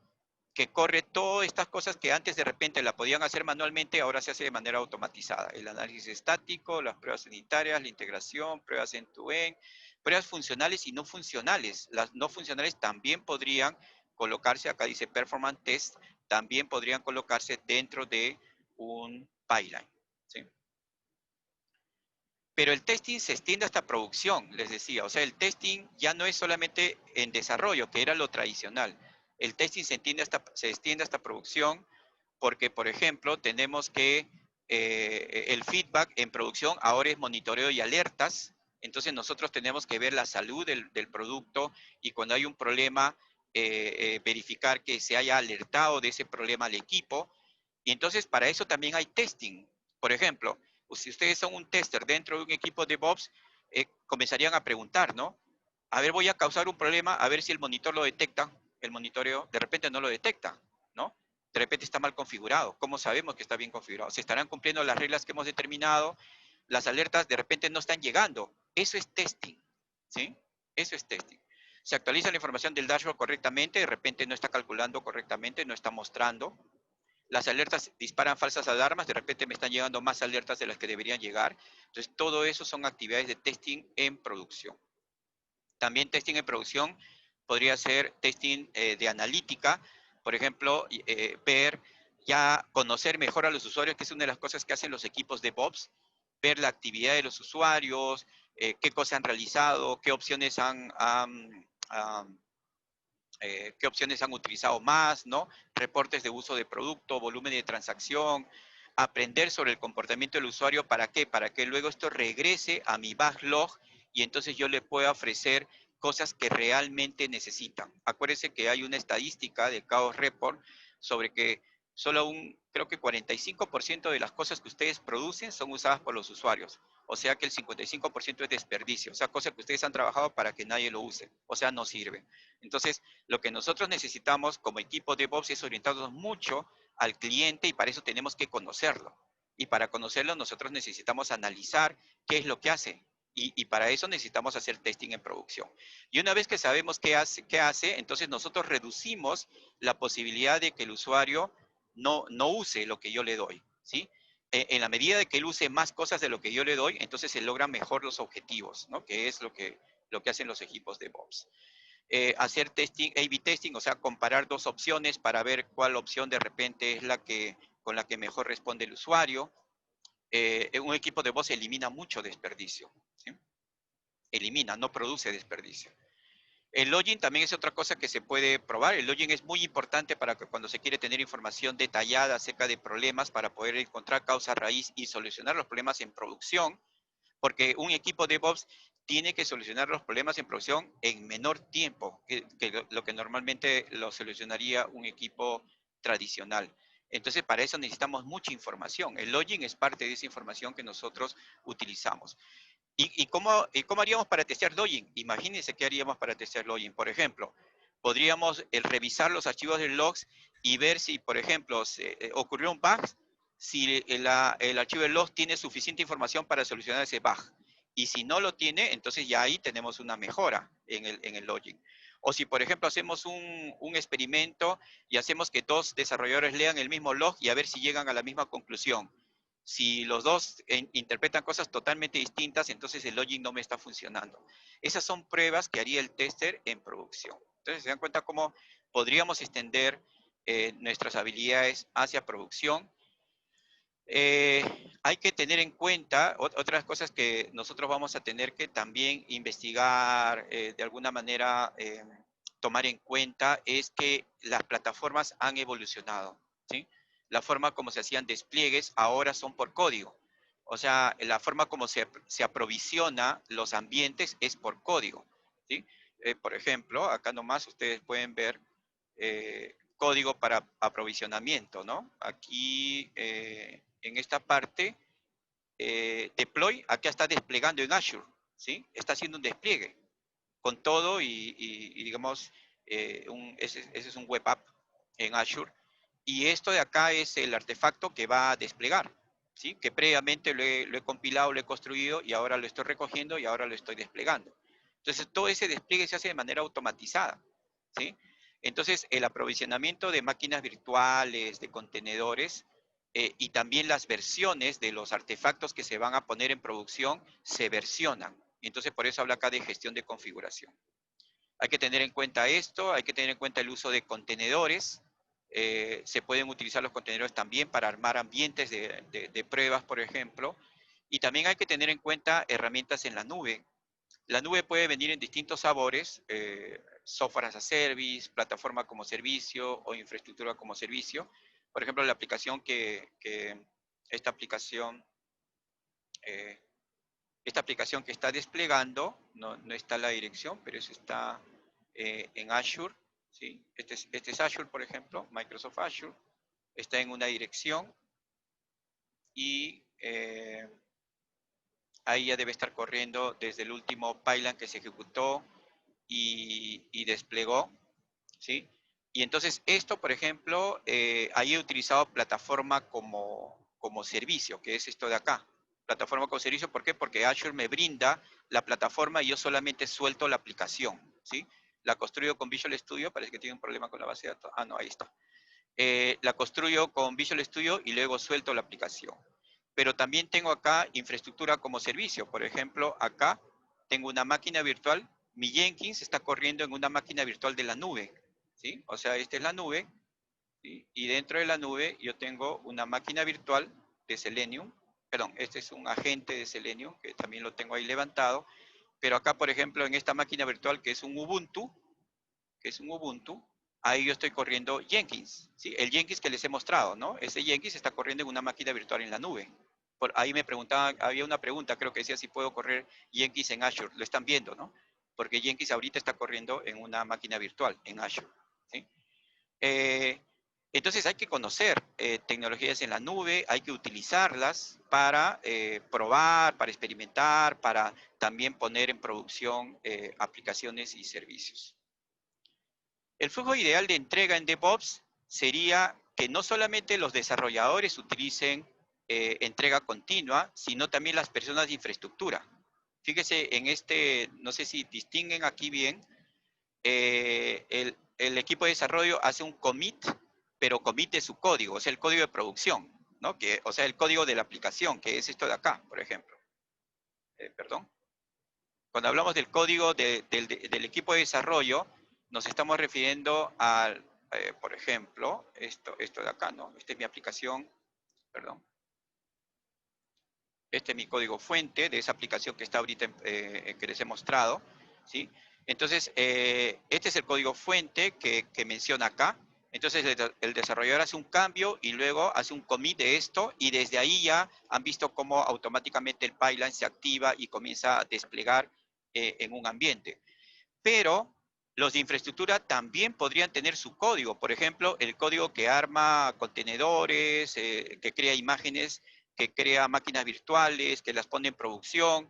que corre todas estas cosas que antes de repente la podían hacer manualmente, ahora se hace de manera automatizada. El análisis estático, las pruebas unitarias, la integración, pruebas end-to-end, pruebas funcionales y no funcionales. Las no funcionales también podrían colocarse, acá dice performance test, también podrían colocarse dentro de un pipeline, ¿sí? Pero el testing se extiende hasta producción, les decía. O sea, el testing ya no es solamente en desarrollo, que era lo tradicional. El testing se extiende hasta producción porque, por ejemplo, tenemos que el feedback en producción ahora es monitoreo y alertas. Entonces nosotros tenemos que ver la salud del producto y cuando hay un problema, verificar que se haya alertado de ese problema al equipo. Y entonces para eso también hay testing. Por ejemplo, si ustedes son un tester dentro de un equipo de DevOps, comenzarían a preguntar, ¿no? A ver, voy a causar un problema, a ver si el monitor lo detecta, el monitoreo, de repente no lo detecta, ¿no? De repente está mal configurado. ¿Cómo sabemos que está bien configurado? ¿Se estarán cumpliendo las reglas que hemos determinado? Las alertas de repente no están llegando. Eso es testing, ¿sí? Eso es testing. Se actualiza la información del dashboard correctamente, de repente no está calculando correctamente, no está mostrando. Las alertas disparan falsas alarmas, de repente me están llegando más alertas de las que deberían llegar. Entonces, todo eso son actividades de testing en producción. También testing en producción podría ser testing de analítica, por ejemplo, conocer mejor a los usuarios, que es una de las cosas que hacen los equipos de DevOps, ver la actividad de los usuarios, qué cosas han realizado, qué opciones han utilizado más, ¿no? Reportes de uso de producto, volumen de transacción, aprender sobre el comportamiento del usuario, ¿para qué? Para que luego esto regrese a mi backlog y entonces yo le pueda ofrecer cosas que realmente necesitan. Acuérdense que hay una estadística de Chaos Report sobre que solo creo que 45% de las cosas que ustedes producen son usadas por los usuarios. O sea que el 55% es desperdicio, o sea, cosas que ustedes han trabajado para que nadie lo use, o sea, no sirve. Entonces, lo que nosotros necesitamos como equipo de DevOps es orientarnos mucho al cliente y para eso tenemos que conocerlo. Y para conocerlo nosotros necesitamos analizar qué es lo que hace. Y para eso necesitamos hacer testing en producción. Y una vez que sabemos qué hace, entonces nosotros reducimos la posibilidad de que el usuario no use lo que yo le doy, ¿sí? En la medida de que él use más cosas de lo que yo le doy, entonces se logran mejor los objetivos, ¿no? Que es lo que hacen los equipos de DevOps. Hacer testing, A/B testing, o sea, comparar dos opciones para ver cuál opción de repente es con la que mejor responde el usuario. Un equipo de voz elimina mucho desperdicio, ¿sí? Elimina, no produce desperdicio. El login también es otra cosa que se puede probar. El login es muy importante para que cuando se quiere tener información detallada acerca de problemas para poder encontrar causa raíz y solucionar los problemas en producción, porque un equipo de DevOps tiene que solucionar los problemas en producción en menor tiempo que lo que normalmente lo solucionaría un equipo tradicional. Entonces, para eso necesitamos mucha información. El login es parte de esa información que nosotros utilizamos. ¿Y cómo haríamos para testear login? Imagínense qué haríamos para testear login. Por ejemplo, podríamos revisar los archivos de logs y ver si, por ejemplo, ocurrió un bug, si el archivo de logs tiene suficiente información para solucionar ese bug. Y si no lo tiene, entonces ya ahí tenemos una mejora en el login. O si, por ejemplo, hacemos un experimento y hacemos que dos desarrolladores lean el mismo log y a ver si llegan a la misma conclusión. Si los dos interpretan cosas totalmente distintas, entonces el login no me está funcionando. Esas son pruebas que haría el tester en producción. Entonces, se dan cuenta cómo podríamos extender nuestras habilidades hacia producción. Hay que tener en cuenta otras cosas que nosotros vamos a tener que también investigar, de alguna manera tomar en cuenta, es que las plataformas han evolucionado, ¿sí? La forma como se hacían despliegues ahora son por código. O sea, la forma como se aprovisiona los ambientes es por código, ¿sí? Por ejemplo, acá nomás ustedes pueden ver código para aprovisionamiento, ¿no? Aquí en esta parte, deploy, acá está desplegando en Azure, ¿sí? Está haciendo un despliegue con todo y digamos, ese es un web app en Azure. Y esto de acá es el artefacto que va a desplegar, ¿sí? Que previamente lo he compilado, lo he construido y ahora lo estoy recogiendo y ahora lo estoy desplegando. Entonces, todo ese despliegue se hace de manera automatizada, ¿sí? Entonces, el aprovisionamiento de máquinas virtuales, de contenedores, y también las versiones de los artefactos que se van a poner en producción se versionan. Entonces, por eso habla acá de gestión de configuración. Hay que tener en cuenta esto, hay que tener en cuenta el uso de contenedores. Se pueden utilizar los contenedores también para armar ambientes de pruebas, por ejemplo. Y también hay que tener en cuenta herramientas en la nube. La nube puede venir en distintos sabores, software as a service, plataforma como servicio o infraestructura como servicio. Por ejemplo, la aplicación esta aplicación, eh, esta aplicación que está desplegando, no está la dirección, pero eso está en Azure, ¿sí? Este es Azure, por ejemplo, Microsoft Azure, está en una dirección y Ahí ya debe estar corriendo desde el último pipeline que se ejecutó y desplegó, ¿sí? Y entonces esto, por ejemplo, ahí he utilizado plataforma como servicio, que es esto de acá. Plataforma como servicio, ¿por qué? Porque Azure me brinda la plataforma y yo solamente suelto la aplicación, ¿sí? La construyo con Visual Studio, parece que tiene un problema con la base de datos. Ah, no, ahí está. La construyo con Visual Studio y luego suelto la aplicación. Pero también tengo acá infraestructura como servicio. Por ejemplo, acá tengo una máquina virtual. Mi Jenkins está corriendo en una máquina virtual de la nube, ¿sí? O sea, esta es la nube, ¿sí? Y dentro de la nube yo tengo una máquina virtual de Selenium. Perdón, este es un agente de Selenium que también lo tengo ahí levantado. Pero acá, por ejemplo, en esta máquina virtual que es un Ubuntu, ahí yo estoy corriendo Jenkins, ¿sí? El Jenkins que les he mostrado, ¿no? Ese Jenkins está corriendo en una máquina virtual en la nube. Por ahí me preguntaban, había una pregunta, creo que decía si puedo correr Jenkins en Azure. Lo están viendo, ¿no? Porque Jenkins ahorita está corriendo en una máquina virtual en Azure, ¿sí? Eh, entonces hay que conocer tecnologías en la nube, hay que utilizarlas para probar, para experimentar, para también poner en producción aplicaciones y servicios. El flujo ideal de entrega en DevOps sería que no solamente los desarrolladores utilicen entrega continua, sino también las personas de infraestructura. Fíjese en este, no sé si distinguen aquí bien, el equipo de desarrollo hace un commit, pero commit de su código, o sea, el código de producción, ¿no? O sea, el código de la aplicación, que es esto de acá, por ejemplo. Perdón. Cuando hablamos del código del equipo de desarrollo, nos estamos refiriendo al, por ejemplo, esto de acá, ¿no? Esta es mi aplicación, perdón. Este es mi código fuente de esa aplicación que está ahorita, que les he mostrado, ¿sí? Entonces, este es el código fuente que menciona acá. Entonces, el desarrollador hace un cambio y luego hace un commit de esto y desde ahí ya han visto cómo automáticamente el pipeline se activa y comienza a desplegar en un ambiente. Pero los de infraestructura también podrían tener su código. Por ejemplo, el código que arma contenedores, que crea imágenes, que crea máquinas virtuales, que las pone en producción.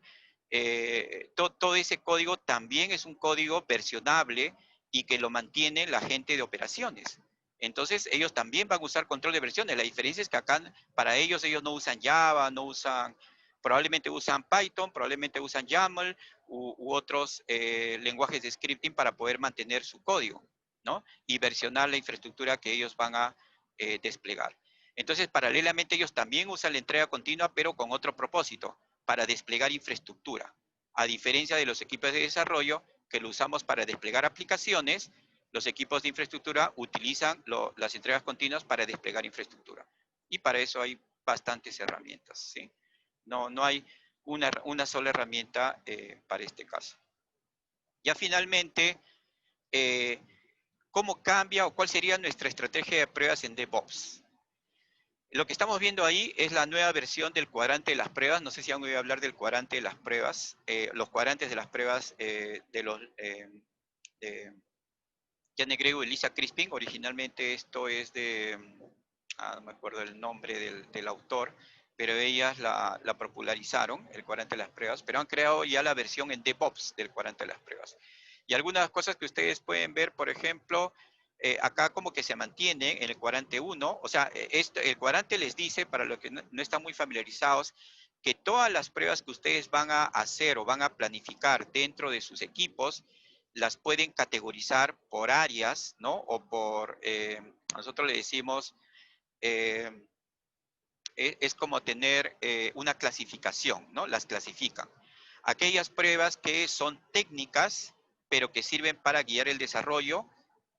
Todo ese código también es un código versionable y que lo mantiene la gente de operaciones. Entonces, ellos también van a usar control de versiones. La diferencia es que acá, para ellos no usan Java, no usan, probablemente usan Python, probablemente usan YAML, u otros lenguajes de scripting para poder mantener su código, ¿no? Y versionar la infraestructura que ellos van a desplegar. Entonces, paralelamente, ellos también usan la entrega continua, pero con otro propósito, para desplegar infraestructura. A diferencia de los equipos de desarrollo, que lo usamos para desplegar aplicaciones, los equipos de infraestructura utilizan las entregas continuas para desplegar infraestructura. Y para eso hay bastantes herramientas, ¿sí? No hay una sola herramienta para este caso. Ya finalmente, eh, ¿cómo cambia o cuál sería nuestra estrategia de pruebas en DevOps? Lo que estamos viendo ahí es la nueva versión del cuadrante de las pruebas. No sé si han oído hablar del cuadrante de las pruebas, los cuadrantes de las pruebas de los de Jan Grego y Lisa Crispin. Originalmente esto es de, no me acuerdo el nombre del autor, pero ellas la popularizaron, el cuadrante de las pruebas, pero han creado ya la versión en DevOps del cuadrante de las pruebas. Y algunas cosas que ustedes pueden ver, por ejemplo, acá como que se mantiene en el cuadrante 1, o sea, el cuadrante les dice, para los que no están muy familiarizados, que todas las pruebas que ustedes van a hacer o van a planificar dentro de sus equipos, las pueden categorizar por áreas, ¿no? O por, nosotros le decimos, eh, es como tener una clasificación, ¿no? Las clasifican. Aquellas pruebas que son técnicas, pero que sirven para guiar el desarrollo,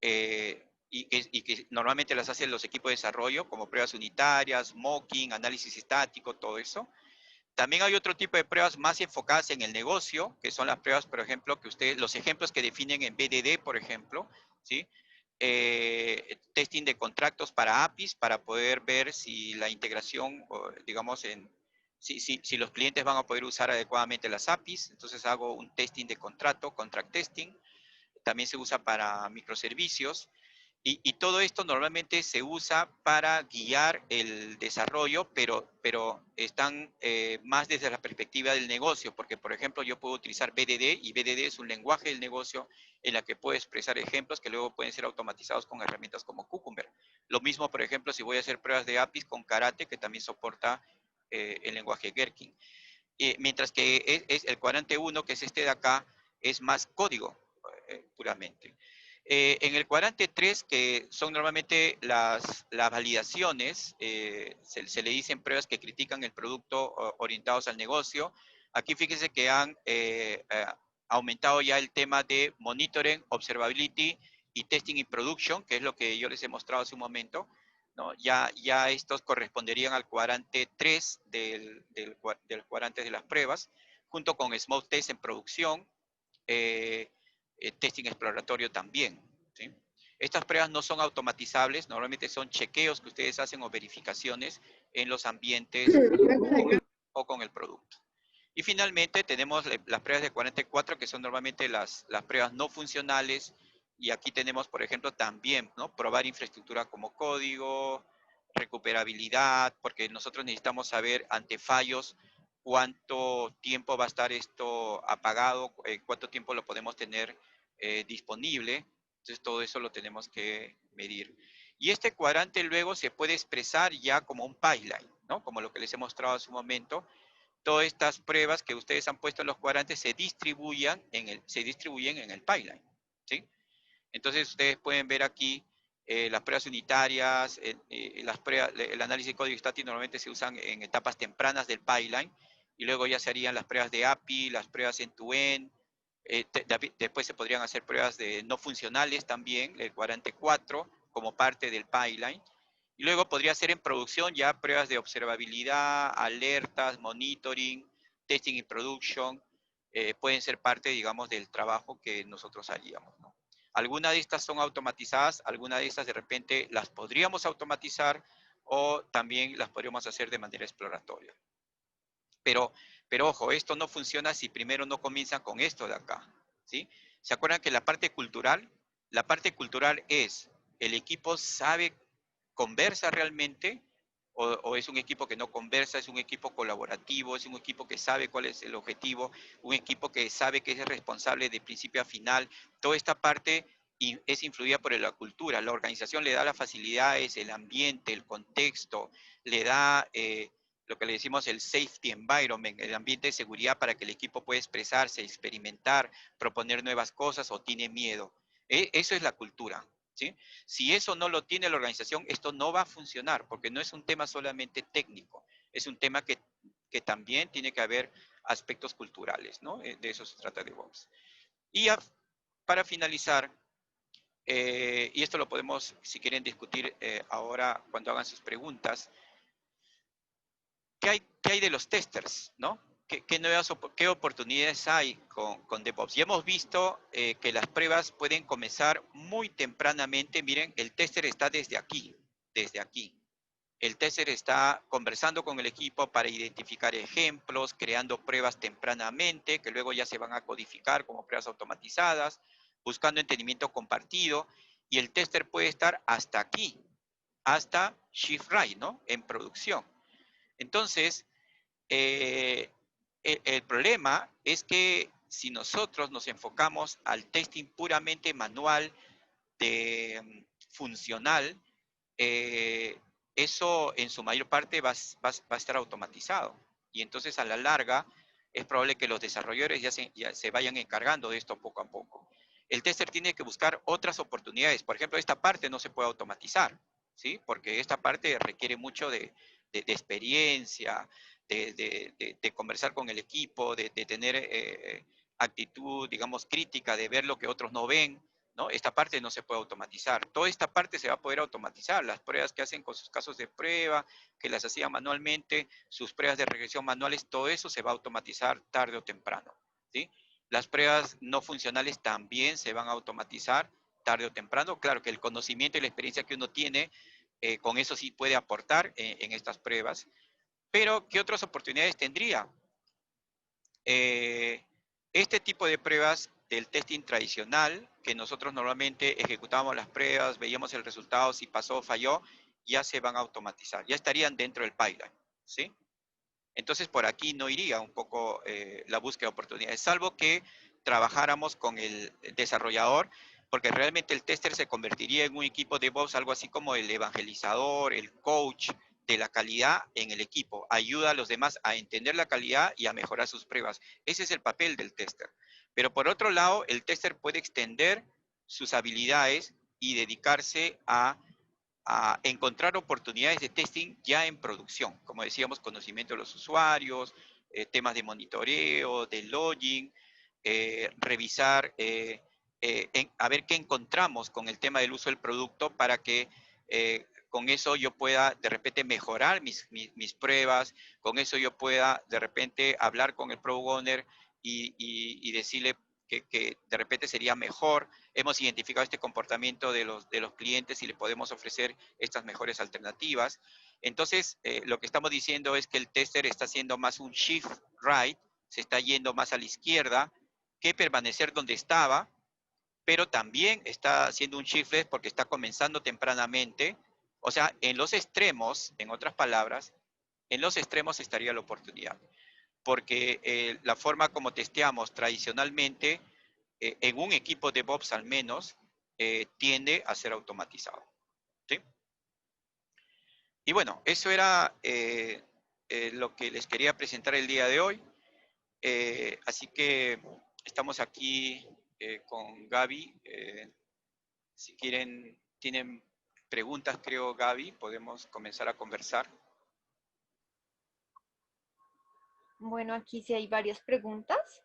y que normalmente las hacen los equipos de desarrollo, como pruebas unitarias, mocking, análisis estático, todo eso. También hay otro tipo de pruebas más enfocadas en el negocio, que son las pruebas, por ejemplo, que ustedes, los ejemplos que definen en BDD, por ejemplo, ¿sí? Testing de contratos para APIs, para poder ver si la integración, digamos, si los clientes van a poder usar adecuadamente las APIs. Entonces hago un testing de contrato, contract testing. También se usa para microservicios. Y todo esto normalmente se usa para guiar el desarrollo, pero están más desde la perspectiva del negocio, porque por ejemplo yo puedo utilizar BDD y BDD es un lenguaje del negocio en la que puedo expresar ejemplos que luego pueden ser automatizados con herramientas como Cucumber. Lo mismo, por ejemplo, si voy a hacer pruebas de APIs con Karate, que también soporta el lenguaje Gherkin. Mientras que es el cuadrante 1, que es este de acá, es más código puramente. En el cuadrante 3, que son normalmente las validaciones, se le dicen pruebas que critican el producto orientados al negocio. Aquí fíjense que han aumentado ya el tema de monitoring, observability y testing in production, que es lo que yo les he mostrado hace un momento. ¿No? Ya estos corresponderían al cuadrante 3 del cuadrante de las pruebas, junto con smoke test en producción, eh, testing exploratorio también. ¿Sí? Estas pruebas no son automatizables, normalmente son chequeos que ustedes hacen o verificaciones en los ambientes o con el producto. Y finalmente tenemos las pruebas de 44, que son normalmente las pruebas no funcionales. Y aquí tenemos, por ejemplo, también, ¿no? Probar infraestructura como código, recuperabilidad, porque nosotros necesitamos saber ante fallos cuánto tiempo va a estar esto apagado, cuánto tiempo lo podemos tener disponible. Entonces todo eso lo tenemos que medir. Y este cuadrante luego se puede expresar ya como un pipeline, ¿no? Como lo que les he mostrado hace un momento. Todas estas pruebas que ustedes han puesto en los cuadrantes se distribuyen en el pipeline, ¿sí? Entonces ustedes pueden ver aquí las pruebas unitarias, las pruebas, el análisis de código estático normalmente se usan en etapas tempranas del pipeline, y luego ya se harían las pruebas de API, las pruebas end-to-end, después se podrían hacer pruebas de no funcionales también, el cuadrante 4, como parte del pipeline. Y luego podría ser en producción ya pruebas de observabilidad, alertas, monitoring, testing y production, pueden ser parte, digamos, del trabajo que nosotros haríamos, ¿no? Algunas de estas son automatizadas, algunas de estas de repente las podríamos automatizar o también las podríamos hacer de manera exploratoria. Pero, pero ojo, esto no funciona si primero no comienzan con esto de acá, ¿sí? ¿Se acuerdan que la parte cultural es, el equipo sabe, conversa realmente, o es un equipo que no conversa, es un equipo colaborativo, es un equipo que sabe cuál es el objetivo, un equipo que sabe que es responsable de principio a final? Toda esta parte es influida por la cultura. La organización le da las facilidades, el ambiente, el contexto, le da lo que le decimos el safety environment, el ambiente de seguridad para que el equipo pueda expresarse, experimentar, proponer nuevas cosas o tiene miedo. Eso es la cultura, ¿sí? Si eso no lo tiene la organización, esto no va a funcionar, porque no es un tema solamente técnico, es un tema que también tiene que haber aspectos culturales, ¿no? De eso se trata de DevOps. Y para finalizar, y esto lo podemos, si quieren, discutir ahora cuando hagan sus preguntas, ¿qué hay de los testers, no? ¿Qué oportunidades hay con DevOps? Ya hemos visto que las pruebas pueden comenzar muy tempranamente. Miren, el tester está desde aquí, desde aquí. El tester está conversando con el equipo para identificar ejemplos, creando pruebas tempranamente, que luego ya se van a codificar como pruebas automatizadas, buscando entendimiento compartido, y el tester puede estar hasta aquí, hasta Shift Right, ¿no? En producción. Entonces, el problema es que si nosotros nos enfocamos al testing puramente manual, de funcional, eh, eso en su mayor parte va a estar automatizado. Y entonces a la larga es probable que los desarrolladores ya se vayan encargando de esto poco a poco. El tester tiene que buscar otras oportunidades. Por ejemplo, esta parte no se puede automatizar, ¿sí? Porque esta parte requiere mucho de experiencia, de conversar con el equipo, de tener actitud, digamos, crítica, de ver lo que otros no ven, ¿no? Esta parte no se puede automatizar. Toda esta parte se va a poder automatizar. Las pruebas que hacen con sus casos de prueba, que las hacían manualmente, sus pruebas de regresión manuales, todo eso se va a automatizar tarde o temprano, ¿sí? Las pruebas no funcionales también se van a automatizar tarde o temprano. Claro que el conocimiento y la experiencia que uno tiene, con eso sí puede aportar en estas pruebas. Pero, ¿qué otras oportunidades tendría? Este tipo de pruebas del testing tradicional, que nosotros normalmente ejecutábamos las pruebas, veíamos el resultado, si pasó o falló, ya se van a automatizar, ya estarían dentro del pipeline, ¿sí? Entonces, por aquí no iría un poco la búsqueda de oportunidades, salvo que trabajáramos con el desarrollador, porque realmente el tester se convertiría en un equipo de DevOps, algo así como el evangelizador, el coach de la calidad en el equipo. Ayuda a los demás a entender la calidad y a mejorar sus pruebas. Ese es el papel del tester. Pero por otro lado, el tester puede extender sus habilidades y dedicarse a encontrar oportunidades de testing ya en producción, como decíamos, conocimiento de los usuarios, temas de monitoreo, de logging, revisar, a ver qué encontramos con el tema del uso del producto para que con eso yo pueda de repente mejorar mis pruebas, con eso yo pueda de repente hablar con el Product Owner y decirle que de repente sería mejor. Hemos identificado este comportamiento de los clientes y le podemos ofrecer estas mejores alternativas. Entonces, lo que estamos diciendo es que el tester está haciendo más un shift right, se está yendo más a la izquierda que permanecer donde estaba, pero también está haciendo un shift left porque está comenzando tempranamente. O sea, en los extremos, en otras palabras, en los extremos estaría la oportunidad, porque la forma como testeamos tradicionalmente en un equipo de DevOps al menos, tiende a ser automatizado. ¿Sí? Y bueno, eso era lo que les quería presentar el día de hoy. Así que estamos aquí con Gaby. Si quieren, tienen preguntas, creo, Gaby, podemos comenzar a conversar. Bueno, aquí sí hay varias preguntas.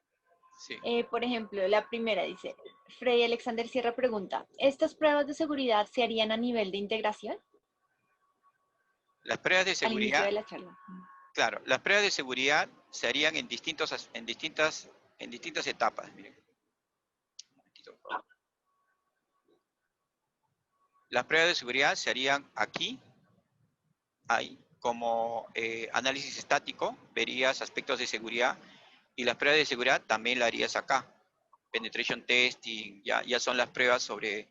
Sí. Por ejemplo, la primera dice, Freddy Alexander Sierra pregunta, ¿estas pruebas de seguridad se harían a nivel de integración? Las pruebas de Al inicio seguridad, de la charla. claro, las pruebas de seguridad se harían en distintas etapas. Miren, un momentito, por favor. Las pruebas de seguridad se harían aquí, ahí, como análisis estático, verías aspectos de seguridad, y las pruebas de seguridad también las harías acá. Penetration testing, ya son las pruebas sobre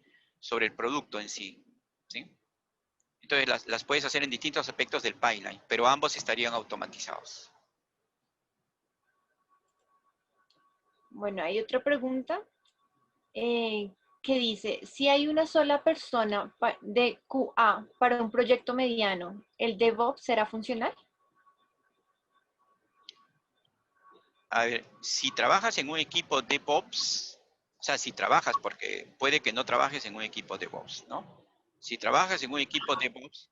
el producto en sí. ¿Sí? Entonces las puedes hacer en distintos aspectos del pipeline, pero ambos estarían automatizados. Bueno, hay otra pregunta eh, que dice, si hay una sola persona de QA para un proyecto mediano, ¿el DevOps será funcional? A ver, si trabajas en un equipo DevOps, o sea, si trabajas, porque puede que no trabajes en un equipo DevOps, ¿no? Si trabajas en un equipo DevOps,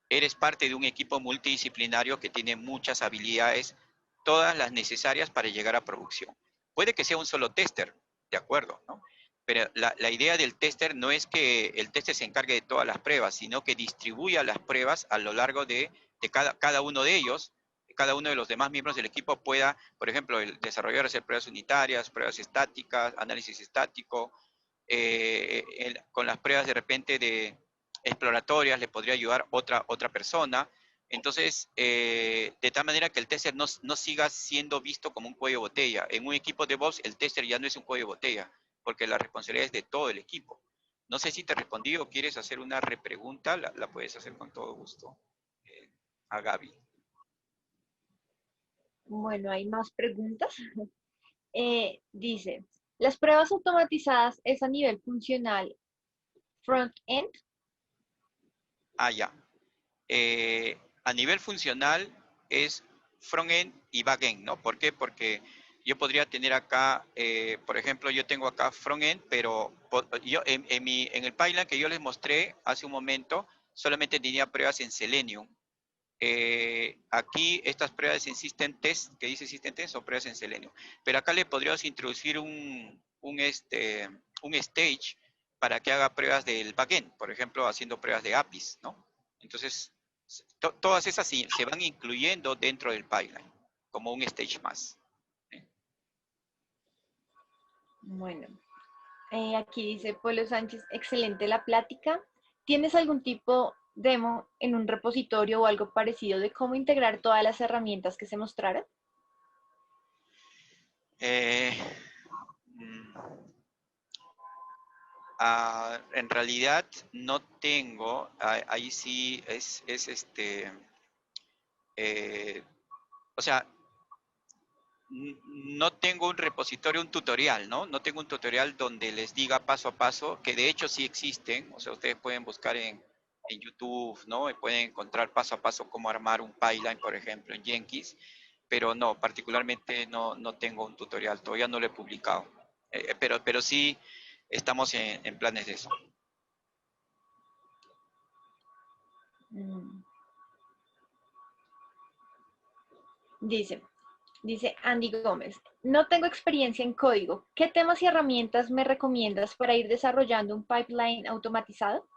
eres parte de un equipo multidisciplinario que tiene muchas habilidades, todas las necesarias para llegar a producción. Puede que sea un solo tester, de acuerdo, ¿no? Pero la idea del tester no es que el tester se encargue de todas las pruebas, sino que distribuya las pruebas a lo largo de cada uno de ellos, cada uno de los demás miembros del equipo pueda, por ejemplo, el desarrollador hacer pruebas unitarias, pruebas estáticas, análisis estático, con las pruebas de repente de exploratorias le podría ayudar otra persona. Entonces, de tal manera que el tester no siga siendo visto como un cuello de botella. En un equipo de DevOps, el tester ya no es un cuello de botella, porque la responsabilidad es de todo el equipo. No sé si te respondí o quieres hacer una repregunta, la puedes hacer con todo gusto a Gaby. Bueno, hay más preguntas. Dice, ¿las pruebas automatizadas es a nivel funcional front-end? Ah, ya. A nivel funcional es front-end y back-end, ¿no? ¿Por qué? Porque yo podría tener acá, por ejemplo, yo tengo acá front-end, pero yo en el pipeline que yo les mostré hace un momento, solamente tenía pruebas en Selenium. Aquí estas pruebas en System Test, que dice System Test, son pruebas en Selenium. Pero acá le podríamos introducir un stage para que haga pruebas del backend, por ejemplo, haciendo pruebas de APIs, ¿no? Entonces, todas esas se van incluyendo dentro del pipeline, como un stage más. ¿Sí? Bueno, aquí dice Polo Sánchez, excelente la plática. ¿Tienes algún tipo demo en un repositorio o algo parecido de cómo integrar todas las herramientas que se mostraron? Eh, mm, en realidad no tengo, ahí sí es eh, o sea, no tengo un repositorio, un tutorial, ¿no? No tengo un tutorial donde les diga paso a paso, que de hecho sí existen, o sea, ustedes pueden buscar en YouTube, ¿no? Y pueden encontrar paso a paso cómo armar un pipeline, por ejemplo, en Jenkins, pero no, particularmente no tengo un tutorial, todavía no lo he publicado. Pero sí estamos en planes de eso. Mm, Dice, dice Andy Gómez, no tengo experiencia en código. ¿Qué temas y herramientas me recomiendas para ir desarrollando un pipeline automatizado?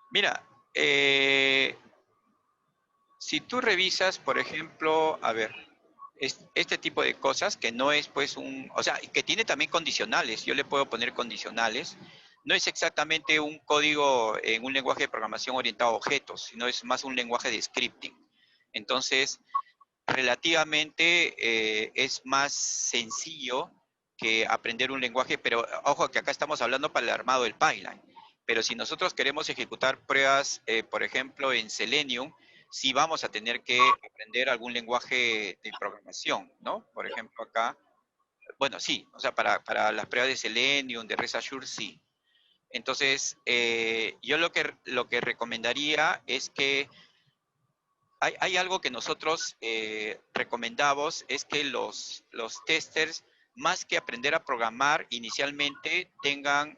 Mira, si tú revisas, por ejemplo, a ver, este tipo de cosas que no es pues o sea, que tiene también condicionales, yo le puedo poner condicionales, no es exactamente un código en un lenguaje de programación orientado a objetos, sino es más un lenguaje de scripting. Entonces, relativamente es más sencillo que aprender un lenguaje, pero ojo que acá estamos hablando para el armado del pipeline. Pero si nosotros queremos ejecutar pruebas, por ejemplo, en Selenium, sí vamos a tener que aprender algún lenguaje de programación, ¿no? Por ejemplo, acá, bueno, sí, o sea, para las pruebas de Selenium, de Rest Assured, sí. Entonces, yo lo que recomendaría es que hay algo que nosotros recomendamos, es que los testers, más que aprender a programar inicialmente, tengan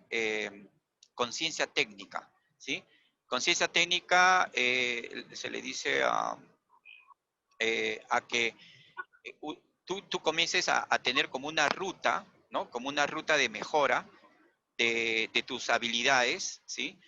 conciencia técnica, ¿sí? Conciencia técnica se le dice a que tú comiences a tener como una ruta, ¿no? Como una ruta de mejora de tus habilidades, ¿sí?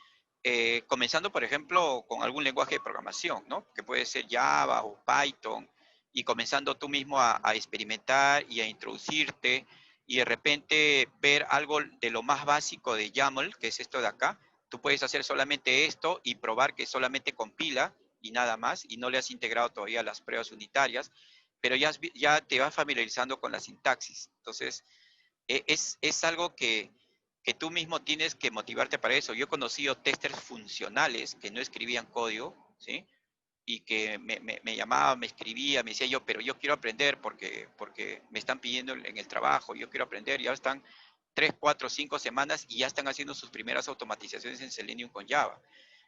Comenzando, por ejemplo, con algún lenguaje de programación, ¿no? Que puede ser Java o Python, y comenzando tú mismo a experimentar y a introducirte, y de repente ver algo de lo más básico de YAML, que es esto de acá. Tú puedes hacer solamente esto y probar que solamente compila y nada más, y no le has integrado todavía las pruebas unitarias, pero ya te vas familiarizando con la sintaxis. Entonces, es algo que tú mismo tienes que motivarte para eso. Yo he conocido testers funcionales que no escribían código, ¿sí? Y que me llamaba, me escribía, me decía yo, pero yo quiero aprender porque me están pidiendo en el trabajo, yo quiero aprender, ya están 3, 4, 5 semanas y ya están haciendo sus primeras automatizaciones en Selenium con Java.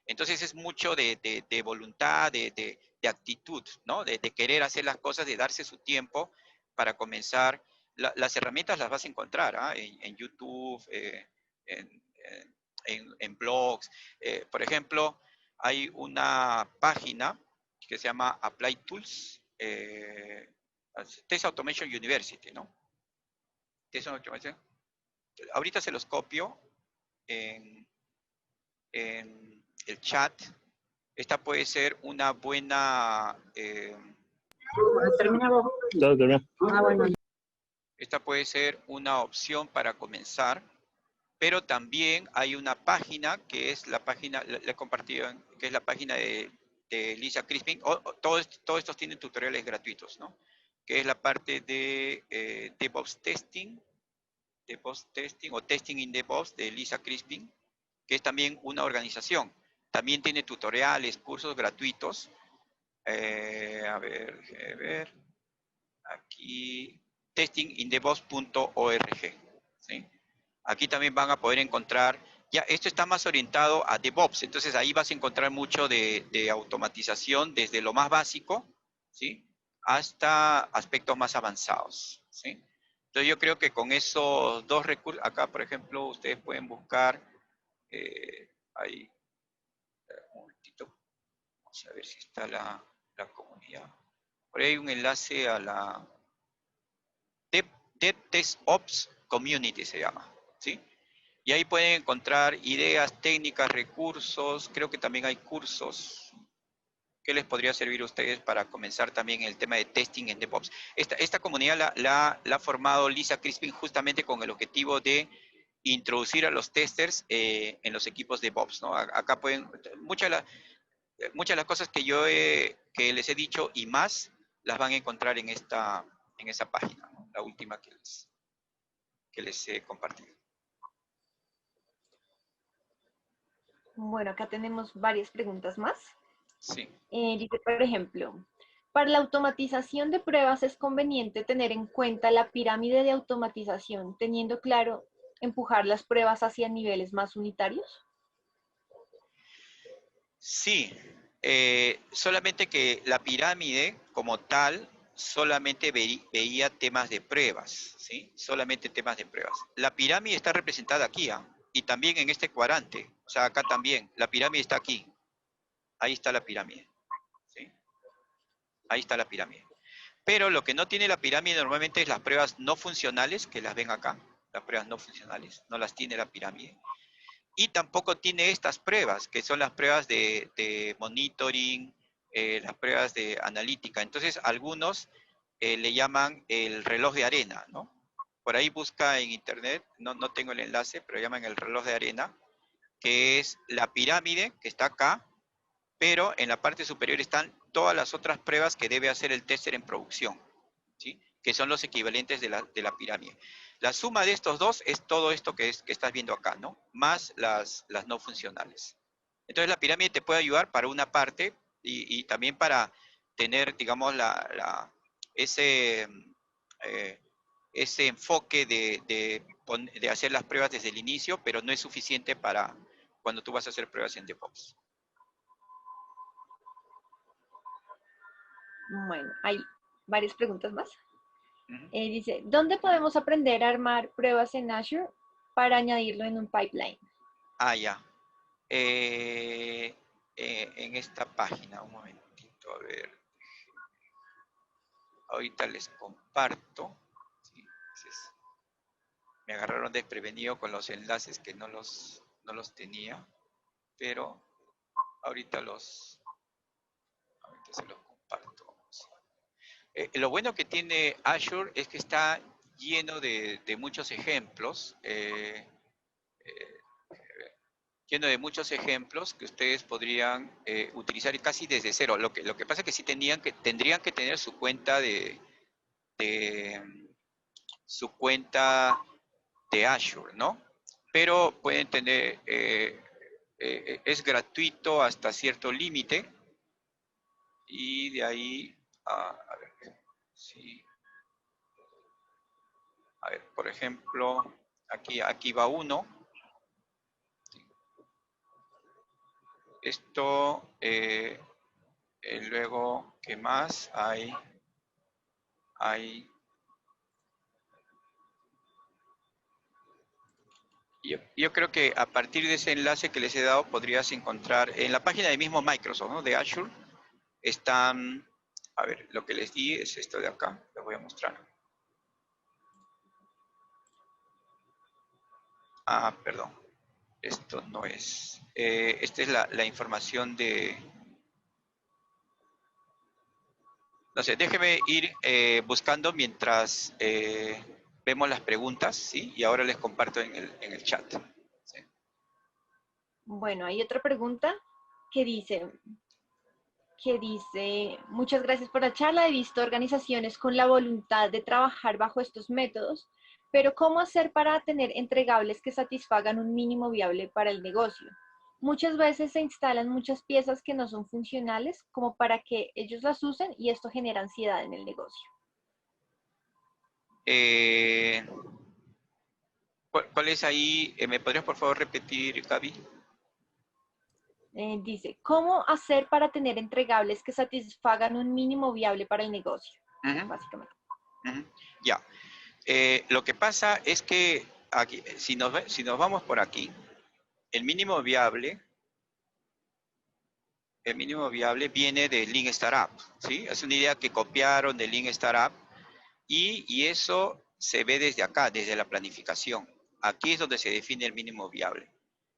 Entonces es mucho de voluntad, de actitud, ¿no? De querer hacer las cosas, de darse su tiempo para comenzar. Las herramientas las vas a encontrar, ¿ah? En YouTube, en, en blogs. Por ejemplo, hay una página que se llama Apply Tools, Test Automation University, ¿no? Test Automation. Ahorita se los copio en, en el chat. Esta puede ser una buena... ¿Terminamos? Ya, terminé. Ah, bueno. esta puede ser una opción para comenzar, pero también hay una página que es la página, la he compartido, que es la página de Lisa Crispin. Todos estos tienen tutoriales gratuitos, ¿no? Que es la parte de DevOps Testing o Testing in DevOps de Lisa Crispin, que es también una organización. También tiene tutoriales, cursos gratuitos. A ver, aquí, testingindevOps.org, ¿sí? Aquí también van a poder encontrar, ya esto está más orientado a DevOps, entonces ahí vas a encontrar mucho de automatización desde lo más básico, ¿sí? Hasta aspectos más avanzados, ¿sí? Entonces yo creo que con esos dos recursos, acá por ejemplo, ustedes pueden buscar, ahí, un momentito, vamos a ver si está la comunidad. Por ahí hay un enlace a la DevTestOps Community, se llama, ¿sí? Y ahí pueden encontrar ideas, técnicas, recursos, creo que también hay cursos que les podría servir a ustedes para comenzar también el tema de testing en DevOps. Esta comunidad la ha formado Lisa Crispin justamente con el objetivo de introducir a los testers en los equipos de DevOps, ¿no? Acá pueden, muchas de las cosas que les he dicho y más, las van a encontrar en esa página, ¿no? la última que les he compartido. Bueno, acá tenemos varias preguntas más. Sí. Dice, por ejemplo, para la automatización de pruebas es conveniente tener en cuenta la pirámide de automatización, teniendo claro empujar las pruebas hacia niveles más unitarios. Sí, solamente que la pirámide como tal solamente veía temas de pruebas, ¿sí? Solamente temas de pruebas. La pirámide está representada aquí, ¿ah? Y también en este cuadrante, o sea, acá también. La pirámide está aquí. Ahí está la pirámide, ¿sí? Ahí está la pirámide. Pero lo que no tiene la pirámide normalmente es las pruebas no funcionales, que las ven acá. Las pruebas no funcionales, no las tiene la pirámide. Y tampoco tiene estas pruebas, que son las pruebas de monitoring, las pruebas de analítica. Entonces, algunos le llaman el reloj de arena, ¿no? Por ahí busca en internet, no tengo el enlace, pero llaman el reloj de arena, que es la pirámide que está acá, pero en la parte superior están todas las otras pruebas que debe hacer el tester en producción, ¿sí? Que son los equivalentes de la pirámide. La suma de estos dos es todo esto que estás viendo acá, ¿no? Más las no funcionales. Entonces la pirámide te puede ayudar para una parte y también para tener, digamos, ese, ese enfoque de hacer las pruebas desde el inicio, pero no es suficiente para cuando tú vas a hacer pruebas en DevOps. Bueno, hay varias preguntas más. Dice, ¿dónde podemos aprender a armar pruebas en Azure para añadirlo en un pipeline? Ah, ya. En esta página, un momentito, a ver. Ahorita les comparto. ¿Sí? Entonces, me agarraron desprevenido con los enlaces que no los tenía, pero ahorita se los comparto. Lo bueno que tiene Azure es que está lleno de muchos ejemplos, lleno de muchos ejemplos que ustedes podrían utilizar casi desde cero. Lo que pasa es que sí tendrían que tener su cuenta su cuenta de Azure, ¿no? Pero pueden tener, es gratuito hasta cierto límite y de ahí, a ver, sí. A ver, por ejemplo, aquí va uno. Esto, luego, ¿qué más? Hay yo creo que a partir de ese enlace que les he dado podrías encontrar en la página de mismo Microsoft, ¿no? De Azure, están, a ver, lo que les di es esto de acá, les voy a mostrar. Ah, perdón, esto no es. Esta es la información de... No sé, déjeme ir buscando mientras vemos las preguntas, ¿sí? Y ahora les comparto en el chat. ¿Sí? Bueno, hay otra pregunta que dice, muchas gracias por la charla, he visto organizaciones con la voluntad de trabajar bajo estos métodos, pero ¿cómo hacer para tener entregables que satisfagan un mínimo viable para el negocio? Muchas veces se instalan muchas piezas que no son funcionales como para que ellos las usen y esto genera ansiedad en el negocio. ¿Cuál es ahí? ¿Me podrías por favor repetir, Gaby? Dice, ¿cómo hacer para tener entregables que satisfagan un mínimo viable para el negocio? Básicamente. Ya. Lo que pasa es que aquí, si nos vamos por aquí, el mínimo viable viene de Lean Startup, ¿sí? Es una idea que copiaron de Lean Startup y eso se ve desde acá, desde la planificación. Aquí es donde se define el mínimo viable.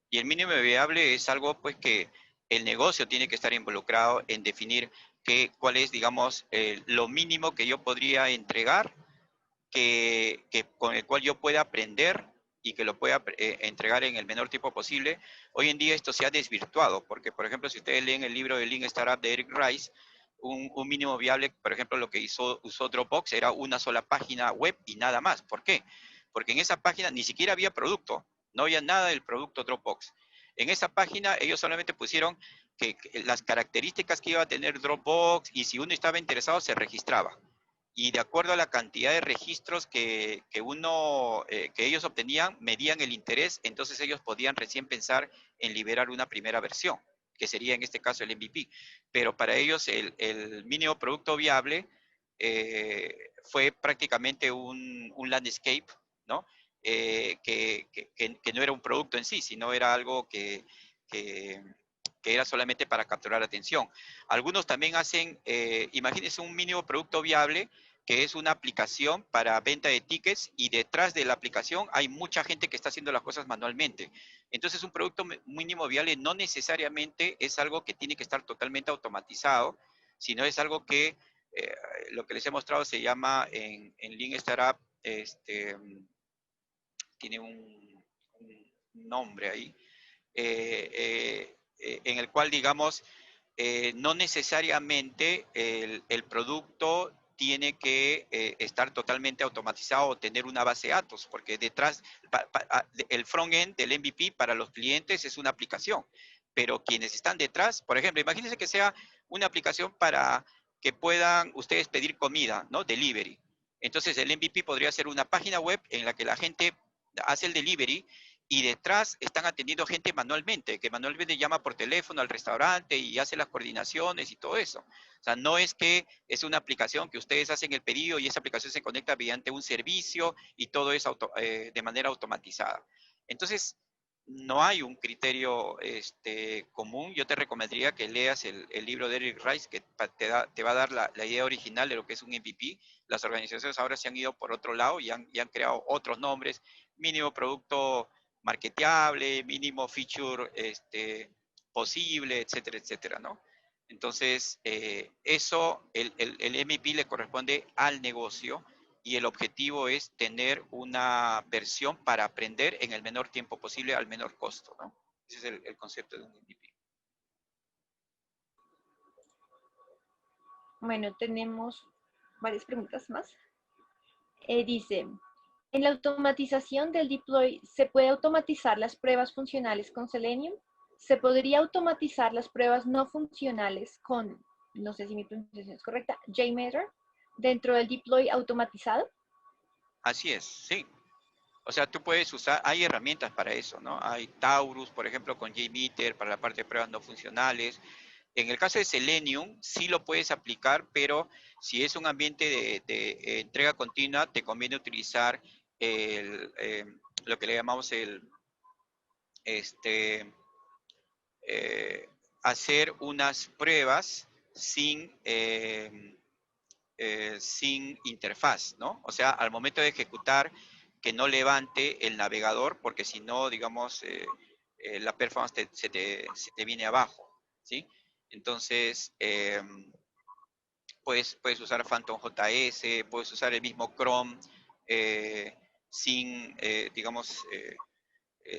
Y el mínimo viable es algo pues que el negocio tiene que estar involucrado en definir cuál es, digamos, lo mínimo que yo podría entregar, con el cual yo pueda aprender y que lo pueda entregar en el menor tiempo posible. Hoy en día esto se ha desvirtuado, porque por ejemplo, si ustedes leen el libro de Lean Startup de Eric Rice, un mínimo viable, por ejemplo, lo que usó Dropbox era una sola página web y nada más. ¿Por qué? Porque en esa página ni siquiera había producto, no había nada del producto Dropbox. En esa página ellos solamente pusieron que las características que iba a tener Dropbox y si uno estaba interesado se registraba. Y de acuerdo a la cantidad de registros que ellos obtenían, medían el interés, entonces ellos podían recién pensar en liberar una primera versión, que sería en este caso el MVP. Pero para ellos el mínimo producto viable fue prácticamente un landscape, ¿no? Que no era un producto en sí, sino era algo que, que era solamente para capturar atención. Algunos también hacen, imagínense un mínimo producto viable, que es una aplicación para venta de tickets y detrás de la aplicación hay mucha gente que está haciendo las cosas manualmente. Entonces un producto mínimo viable no necesariamente es algo que tiene que estar totalmente automatizado, sino es algo que lo que les he mostrado se llama en Lean Startup, tiene un nombre ahí, en el cual, digamos, no necesariamente el producto tiene que estar totalmente automatizado o tener una base de datos, porque detrás, el front-end del MVP para los clientes es una aplicación, pero quienes están detrás, por ejemplo, imagínense que sea una aplicación para que puedan ustedes pedir comida, ¿no? Delivery. Entonces el MVP podría ser una página web en la que la gente hace el delivery y detrás están atendiendo gente manualmente, que manualmente llama por teléfono al restaurante y hace las coordinaciones y todo eso. O sea, no es que es una aplicación que ustedes hacen el pedido y esa aplicación se conecta mediante un servicio y todo es de manera automatizada. Entonces, no hay un criterio común. Yo te recomendaría que leas el libro de Eric Rice, que te va a dar la idea original de lo que es un MVP. Las organizaciones ahora se han ido por otro lado y han creado otros nombres, mínimo producto marketeable, mínimo feature posible, etcétera, etcétera, ¿no? Entonces, eso, el MVP le corresponde al negocio y el objetivo es tener una versión para aprender en el menor tiempo posible al menor costo, ¿no? Ese es el concepto de un MVP. Bueno, tenemos varias preguntas más. Dice, en la automatización del deploy, ¿se puede automatizar las pruebas funcionales con Selenium? ¿Se podría automatizar las pruebas no funcionales con, no sé si mi pronunciación es correcta, JMeter, dentro del deploy automatizado? Así es, sí. O sea, tú puedes usar, hay herramientas para eso, ¿no? Hay Taurus, por ejemplo, con JMeter para la parte de pruebas no funcionales. En el caso de Selenium, sí lo puedes aplicar, pero si es un ambiente de entrega continua, te conviene utilizar lo que le llamamos este, hacer unas pruebas sin interfaz, ¿no? O sea, al momento de ejecutar, que no levante el navegador, porque si no, digamos, la performance se te viene abajo, ¿sí? Entonces, puedes usar Phantom JS, puedes usar el mismo Chrome digamos,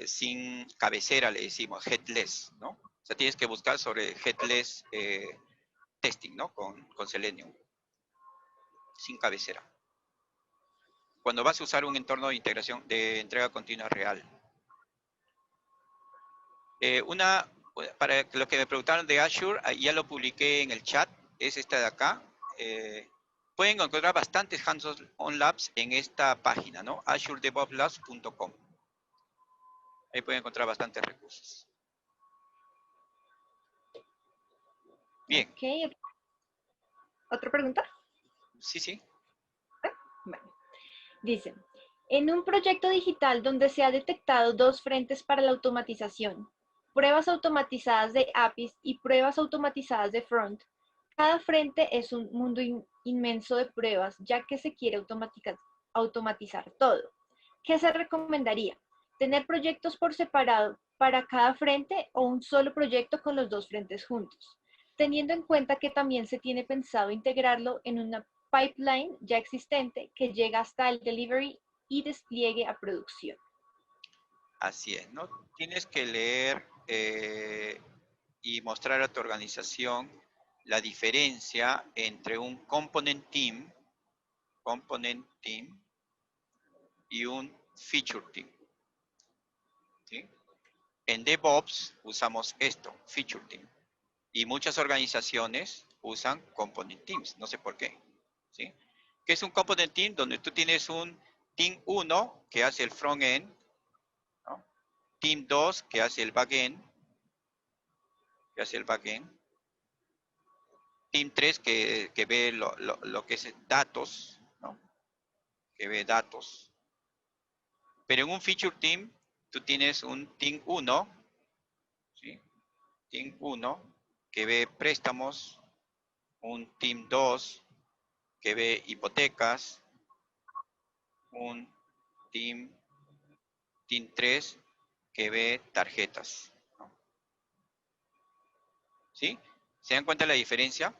sin cabecera, le decimos, headless, ¿no? O sea, tienes que buscar sobre headless testing, ¿no? Con Selenium, sin cabecera. Cuando vas a usar un entorno de integración, de entrega continua real. Para los que me preguntaron de Azure, ya lo publiqué en el chat, es esta de acá. Pueden encontrar bastantes hands-on labs en esta página, ¿no? azuredevopslabs.com. Ahí pueden encontrar bastantes recursos. Bien. Ok. ¿Otra pregunta? Sí, sí. Bueno. Dice, en un proyecto digital donde se ha detectado dos frentes para la automatización, pruebas automatizadas de APIs y pruebas automatizadas de front, cada frente es un mundo inmenso de pruebas, ya que se quiere automatizar todo. ¿Qué se recomendaría? ¿Tener proyectos por separado para cada frente o un solo proyecto con los dos frentes juntos? Teniendo en cuenta que también se tiene pensado integrarlo en una pipeline ya existente que llega hasta el delivery y despliegue a producción. Así es, ¿no? Tienes que leer y mostrar a tu organización la diferencia entre un component team y un feature team. ¿Sí? En DevOps usamos esto, feature team. Y muchas organizaciones usan component teams, no sé por qué. ¿Sí? ¿Qué es un component team? Donde tú tienes un team 1 que hace el front-end, ¿no? Team 2 que hace el back-end, Team 3 que ve lo que es datos, ¿no? Que ve datos. Pero en un feature team, tú tienes un team 1, ¿sí? Team 1 que ve préstamos, un team 2 que ve hipotecas, un team 3 que ve tarjetas, ¿no? ¿Sí? ¿Se dan cuenta de la diferencia?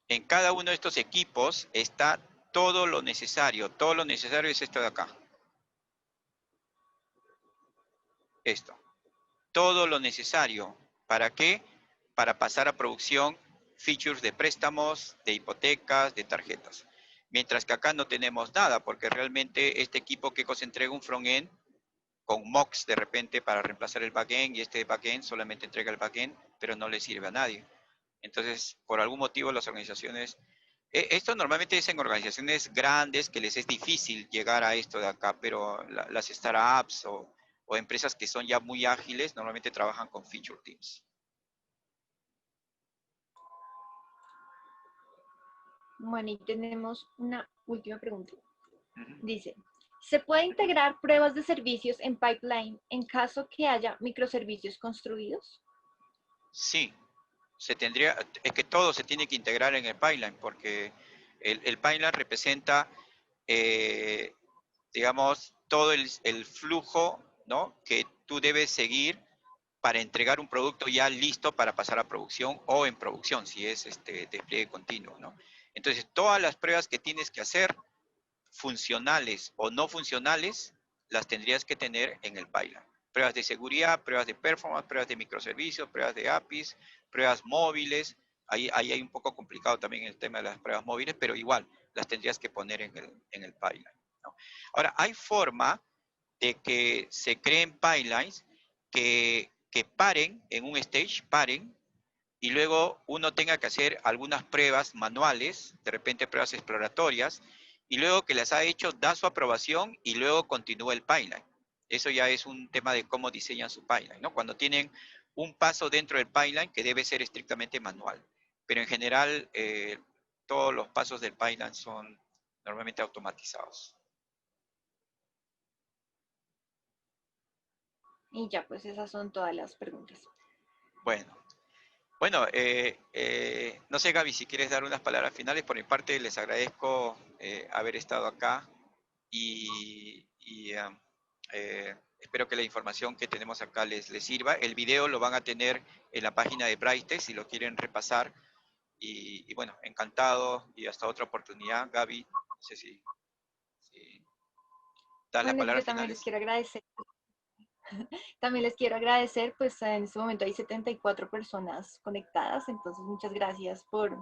En cada uno de estos equipos está todo lo necesario. Todo lo necesario es esto de acá. Esto. Todo lo necesario. ¿Para qué? Para pasar a producción features de préstamos, de hipotecas, de tarjetas. Mientras que acá no tenemos nada, porque realmente este equipo que os entrega un front-end con mocks de repente para reemplazar el backend, y este backend solamente entrega el backend, pero no le sirve a nadie. Entonces, por algún motivo las organizaciones, esto normalmente es en organizaciones grandes que les es difícil llegar a esto de acá, pero las startups o empresas que son ya muy ágiles normalmente trabajan con feature teams. Bueno, y tenemos una última pregunta. Ujú. Dice, ¿se puede integrar pruebas de servicios en pipeline en caso que haya microservicios construidos? Sí, es que todo se tiene que integrar en el pipeline, porque el pipeline representa, eh, digamos, todo el flujo, ¿no? Que tú debes seguir para entregar un producto ya listo para pasar a producción o en producción, si es despliegue continuo, ¿no? Entonces, todas las pruebas que tienes que hacer, funcionales o no funcionales, las tendrías que tener en el pipeline. Pruebas de seguridad, pruebas de performance, pruebas de microservicios, pruebas de APIs, pruebas móviles. Ahí hay un poco complicado también el tema de las pruebas móviles, pero igual las tendrías que poner en el pipeline, ¿no? Ahora, hay forma de que se creen pipelines que paren en un stage, paren, y luego uno tenga que hacer algunas pruebas manuales, de repente pruebas exploratorias, y luego que las ha hecho, da su aprobación y luego continúa el pipeline. Eso ya es un tema de cómo diseñan su pipeline, ¿no? Cuando tienen un paso dentro del pipeline que debe ser estrictamente manual. Pero en general, todos los pasos del pipeline son normalmente automatizados. Y ya, pues esas son todas las preguntas. Bueno, Bueno, no sé, Gaby, si quieres dar unas palabras finales. Por mi parte, les agradezco haber estado acá y espero que la información que tenemos acá les sirva. El video lo van a tener en la página de Brightech si lo quieren repasar. Y bueno, encantado y hasta otra oportunidad. Gaby, no sé si das las Bueno, yo palabras también les finales. quiero agradecer. También les quiero agradecer, pues en este momento hay 74 personas conectadas, entonces muchas gracias por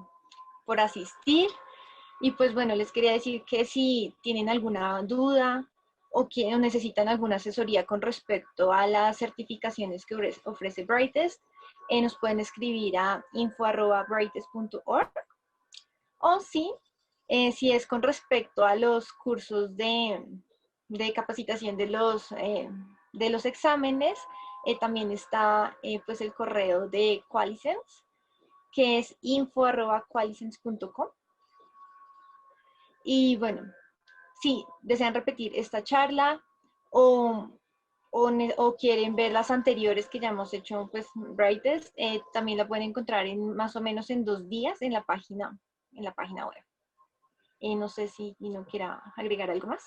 asistir. Y pues bueno, les quería decir que si tienen alguna duda o necesitan alguna asesoría con respecto a las certificaciones que ofrece Brightest, nos pueden escribir a info@brightest.org, o si es con respecto a los cursos de capacitación de los exámenes, también está pues el correo de Qualisense, que es info@qualisense.com. Y bueno, si desean repetir esta charla o, o quieren ver las anteriores que ya hemos hecho, pues Brightest, también la pueden encontrar más o menos en 2 días en la página web. No sé si no quiera agregar algo más.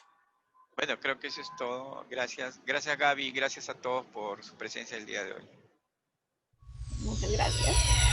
Bueno, creo que eso es todo. Gracias. Gracias, Gaby. Gracias a todos por su presencia el día de hoy. Muchas gracias.